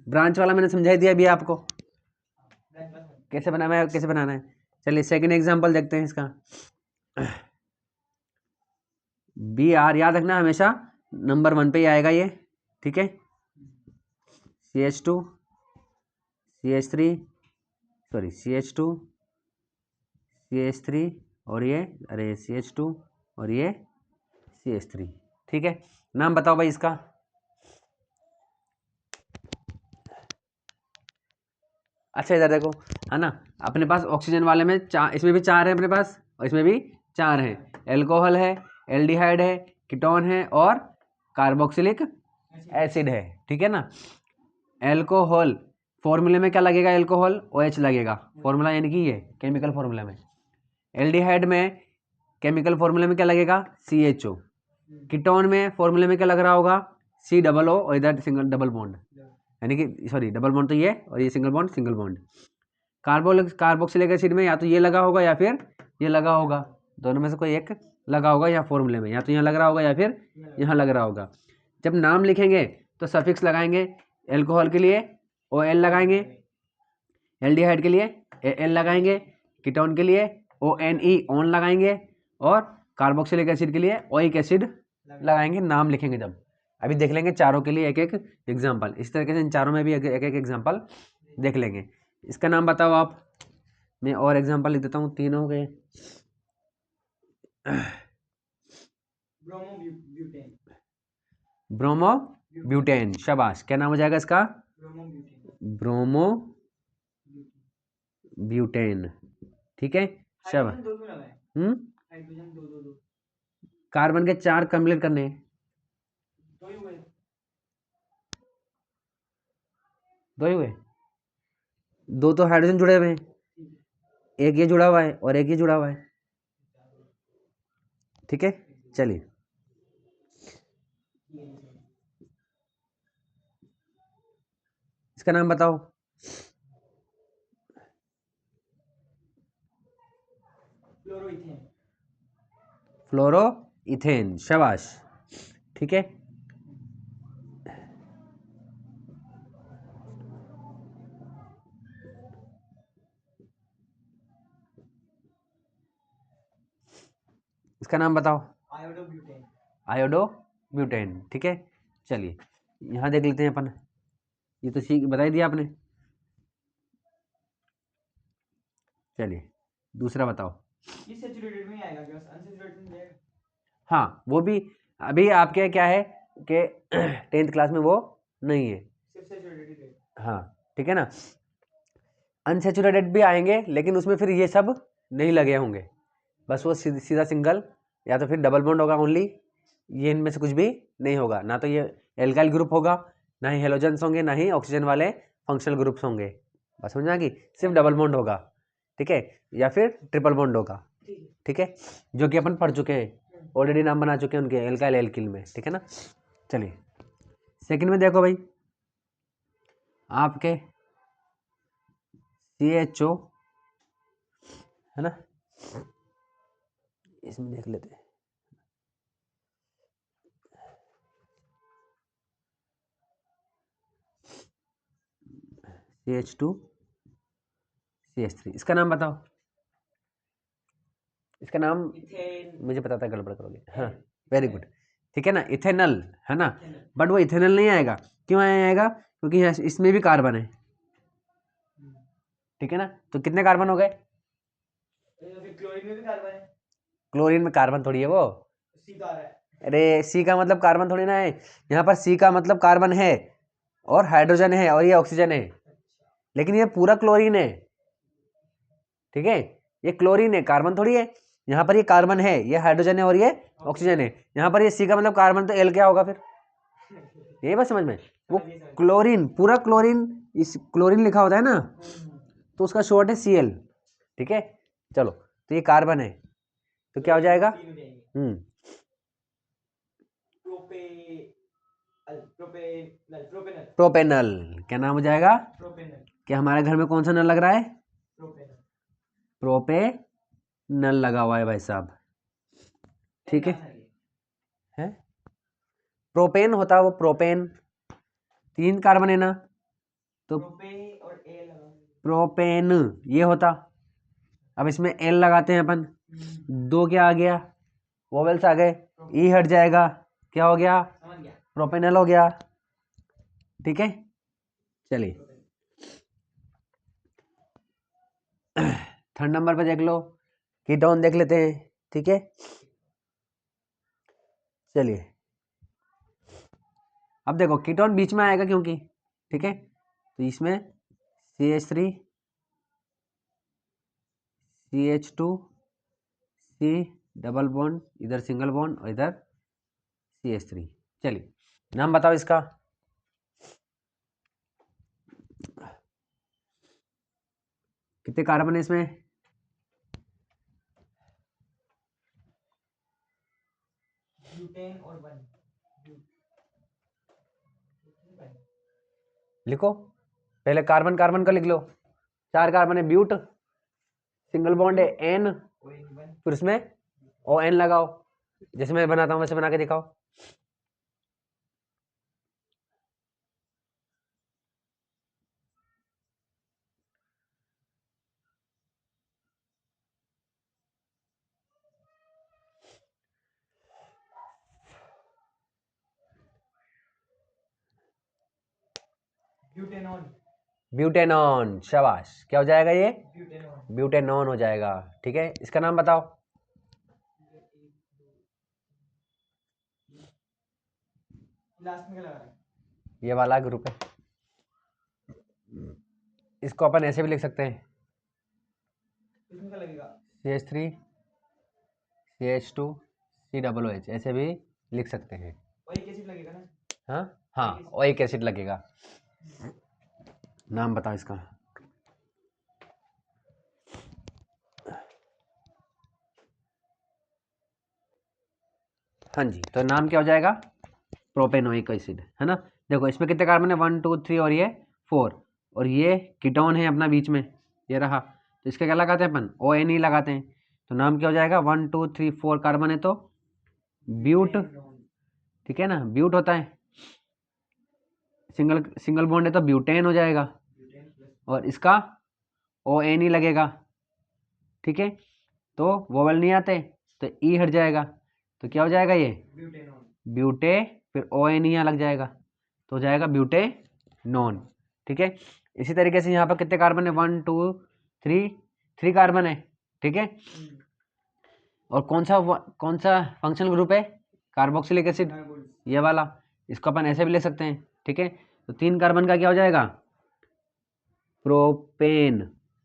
ब्रांच वाला मैंने समझाई दिया अभी आपको, कैसे बनाना है। चलिए सेकंड एग्जांपल देखते हैं इसका। BR याद रखना हमेशा नंबर 1 पे ही आएगा ये, ठीक है। CH2 CH3 sorry CH2 CH3 और ये CH2 और ये CH3, ठीक है। नाम बताओ भाई इसका, अच्छा इधर देखो, है ना, अपने पास ऑक्सीजन वाले में इसमें भी 4 है अपने पास, और इसमें भी 4 है, एल्कोहल है, एल्डिहाइड है, कीटोन है, और कार्बोक्सिलिक एसिड है, ठीक है ना। एल्कोहल फॉर्मूले में क्या लगेगा, एल्कोहल OH लगेगा, फॉर्मूला यानी कि ये केमिकल फॉर्मूला में। एल्डिहाइड में केमिकल फॉर्मूले में क्या लगेगा, CHO। कीटोन में फॉर्मूले में क्या लग रहा होगा, COO, और इधर सिंगल डबल बॉन्ड, यानी कि सॉरी डबल बॉन्ड तो ये, और ये सिंगल बॉन्ड। कार्बोक्सिलिक एसिड में या तो ये लगा होगा या फिर ये लगा होगा, दोनों में से कोई एक लगा होगा यहाँ फॉर्मूले में, या तो यहाँ लग रहा होगा या फिर यहाँ लग रहा होगा। जब नाम लिखेंगे तो सफिक्स लगाएंगे, एल्कोहल के लिए OL लगाएंगे, एल्डिहाइड के लिए AL लगाएंगे, कीटोन के लिए ONE ऑन लगाएंगे, और कार्बोक्सिलिक एसिड के लिए ओइक एसिड लगाएंगे नाम लिखेंगे जब। अभी देख लेंगे चारों के लिए एक एक एग्जाम्पल, इस तरीके से इन चारों में भी एक एक एग्जाम्पल देख लेंगे। इसका नाम बताओ आप, मैं और एग्जाम्पल लिख देता हूँ, 3 हो गए। ब्रोमोब्यूटेन, शाबाश, क्या नाम हो जाएगा इसका, ब्रोमोब्यूटेन, ठीक है, शाबाश। कार्बन के 4 कंप्लीट करने हैं, 2 ही हुए, 2 तो हाइड्रोजन जुड़े हुए हैं, एक ये जुड़ा हुआ है और एक ये जुड़ा हुआ है, ठीक है। चलिए इसका नाम बताओ, फ्लोरोइथेन, शाबाश, ठीक है। इसका नाम बताओ, आयोडोब्यूटेन, ठीक है। चलिए यहाँ देख लेते हैं अपन, ये तो सीख बता ही दिया आपने। चलिए दूसरा बताओ, ये सैचुरेटेड में आएगा क्या, अनसैचुरेटेड में जाएगा, हाँ वो भी अभी आपके क्या है कि 10th क्लास में वो नहीं है, सिर्फ सैचुरेटेड है, हाँ ठीक है ना। अनसैचुरेटेड भी आएंगे लेकिन उसमें फिर ये सब नहीं लगे होंगे, बस वो सीधा सिंगल या तो फिर डबल बॉन्ड होगा ओनली, ये इनमें से कुछ भी नहीं होगा, ना तो ये एल्काइल ग्रुप होगा, ना ही हेलोजेंस होंगे, ना ही ऑक्सीजन वाले फंक्शनल ग्रुप्स होंगे, बस समझ में आ गई, सिर्फ डबल बॉन्ड होगा, ठीक है, या फिर ट्रिपल बॉन्ड होगा, ठीक है, जो कि अपन पढ़ चुके हैं ऑलरेडी, नाम बना चुके हैं उनके एल्काइल एल्किल में, ठीक है ना। चलिए सेकंड में देखो भाई, आपके CHO, है ना, इसमें देख लेते हैं। CH2 CH3, इसका नाम बताओ, इसका नाम इथेन, मुझे पता था गड़बड़ करोगे। हाँ, वेरी गुड, ठीक है ना, इथेनल, है ना, बट वो इथेनल नहीं आएगा। क्यों आएगा? क्योंकि यहाँ इसमें भी कार्बन है, ठीक है ना। तो कितने कार्बन हो गए? क्लोरीन में भी कार्बन है। क्लोरीन में कार्बन थोड़ी है वो, सी का आ रहा है। अरे सी का मतलब कार्बन थोड़ी ना है, यहाँ पर सी का मतलब कार्बन है और हाइड्रोजन है और ये ऑक्सीजन है, लेकिन ये पूरा क्लोरीन है, ठीक है, ये क्लोरीन है, कार्बन थोड़ी है। यहाँ पर ये कार्बन है, ये हाइड्रोजन है और ये ऑक्सीजन है। यहाँ पर ये सी का मतलब कार्बन, तो एल क्या होगा फिर? यही बात समझ में, वो क्लोरीन, पूरा क्लोरीन, इस क्लोरीन लिखा होता है ना, तो उसका शॉर्ट है Cl, ठीक है। चलो, तो ये कार्बन है, तो क्या हो जाएगा? प्रोपेनल। क्या नाम हो जाएगा? क्या हमारे घर में कौन सा नल लग रहा है? प्रोपेनल लगा हुआ है भाई साहब, ठीक है। प्रोपेन होता है वो, प्रोपेन, 3 कार्बन है ना, तो प्रोपेन ये होता। अब इसमें एल लगाते हैं अपन, 2 क्या आ गया? वोवेल्स आ गए, ई हट जाएगा, क्या हो गया? प्रोपेनल हो गया, ठीक है। चलिए थर्ड नंबर पे देख लो, कीटोन देख लेते हैं, ठीक है। चलिए अब देखो, कीटोन बीच में आएगा क्योंकि, ठीक है, तो इसमें CH3 CH2 C double bond, इधर सिंगल बॉन्ड और इधर CH3। चलिए नाम बताओ इसका। कितने कार्बन है इसमें? ब्यूटेन और 1 लिखो, पहले कार्बन कार्बन का लिख लो, 4 कार्बन है, ब्यूट, सिंगल बॉन्ड है N, फिर उसमें ON लगाओ, जैसे मैं बनाता हूँ वैसे बना के दिखाओ। ब्यूटेनॉन, ब्यूटेनॉन, शाबाश, क्या हो जाएगा ये? ब्यूटेनॉन। ब्यूटेनॉन हो जाएगा, ठीक है। इसका नाम बताओ। लास्ट में क्या लगा रहा है? ये वाला ग्रुप है, इसको अपन ऐसे भी लिख सकते हैं, इसमें क्या लगेगा? CH3 CH2 COOH, ऐसे भी लिख सकते हैं। और एक एसिड लगेगा ना? हाँ हाँ, और एक एसिड लगेगा। नाम बताओ इसका। हाँ जी, तो नाम क्या हो जाएगा? प्रोपेनोइक एसिड, है ना। देखो इसमें कितने कार्बन है? 1 2 3 और ये 4, और ये कीटोन है अपना बीच में, ये रहा, तो इसके क्या लगाते हैं अपन? ONE लगाते हैं, तो नाम क्या हो जाएगा? 1 2 3 4 कार्बन है तो ब्यूट, ठीक है ना, ब्यूट होता है। सिंगल बॉन्ड है तो ब्यूटेन हो जाएगा, और इसका ONE लगेगा, ठीक है। तो वोवेल नहीं आते तो ई हट जाएगा, तो क्या हो जाएगा ये? ब्यूटे, फिर ONE यहाँ लग जाएगा, तो हो जाएगा ब्यूटे नॉन, ठीक है। इसी तरीके से यहाँ पर कितने कार्बन है? 1 2 3 कार्बन है, ठीक है। और कौन सा फंक्शनल ग्रुप है? कार्बोक्सिलिक एसिड, ये वाला, इसको अपन ऐसे भी ले सकते हैं, ठीक है। तो 3 कार्बन का क्या हो जाएगा? प्रोपेन,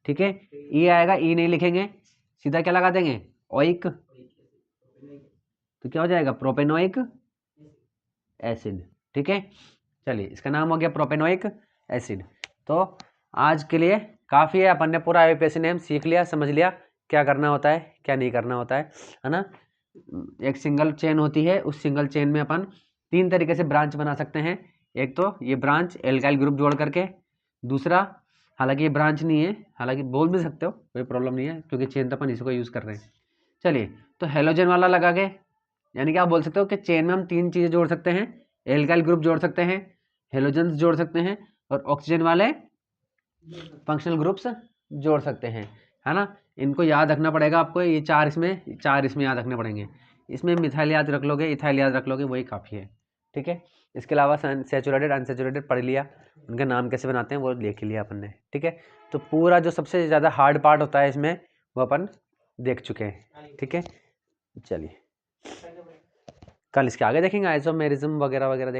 ठीक है। ई आएगा, ई नहीं लिखेंगे, सीधा क्या लगा देंगे? ओइक, तो क्या हो जाएगा? प्रोपेनोइक एसिड, ठीक है। चलिए इसका नाम हो गया प्रोपेनोइक एसिड। तो आज के लिए काफ़ी है, अपन ने पूरा IUPAC नेम सीख लिया, समझ लिया क्या करना होता है क्या नहीं करना होता है ना। एक सिंगल चेन होती है, उस सिंगल चेन में अपन 3 तरीके से ब्रांच बना सकते हैं। एक तो ये ब्रांच एल्काइल ग्रुप जोड़ करके, दूसरा हालांकि ये ब्रांच नहीं है, हालांकि बोल भी सकते हो, कोई प्रॉब्लम नहीं है, क्योंकि चेन तो अपन इसी को यूज़ कर रहे हैं। चलिए, तो हेलोजन वाला लगा के, यानी कि आप बोल सकते हो कि चेन में हम 3 चीज़ें जोड़ सकते हैं, एल्काइल ग्रुप जोड़ सकते हैं, हेलोजन्स जोड़ सकते हैं, और ऑक्सीजन वाले फंक्शनल ग्रुप्स जोड़ सकते हैं, है ना। इनको याद रखना पड़ेगा आपको, ये 4 इसमें याद रखने पड़ेंगे। इसमें मिथाइल याद रख लोगे, इथाइल याद रख लोगे, वही काफ़ी है, ठीक है। इसके अलावा सैचुरेटेड अनसैचुरेटेड पढ़ लिया, उनके नाम कैसे बनाते हैं वो देख लिया अपन ने, ठीक है। तो पूरा जो सबसे ज़्यादा हार्ड पार्ट होता है इसमें, वो अपन देख चुके हैं, ठीक है। चलिए, कल इसके आगे देखेंगे, आइसोमेरिज्म वगैरह वगैरह देख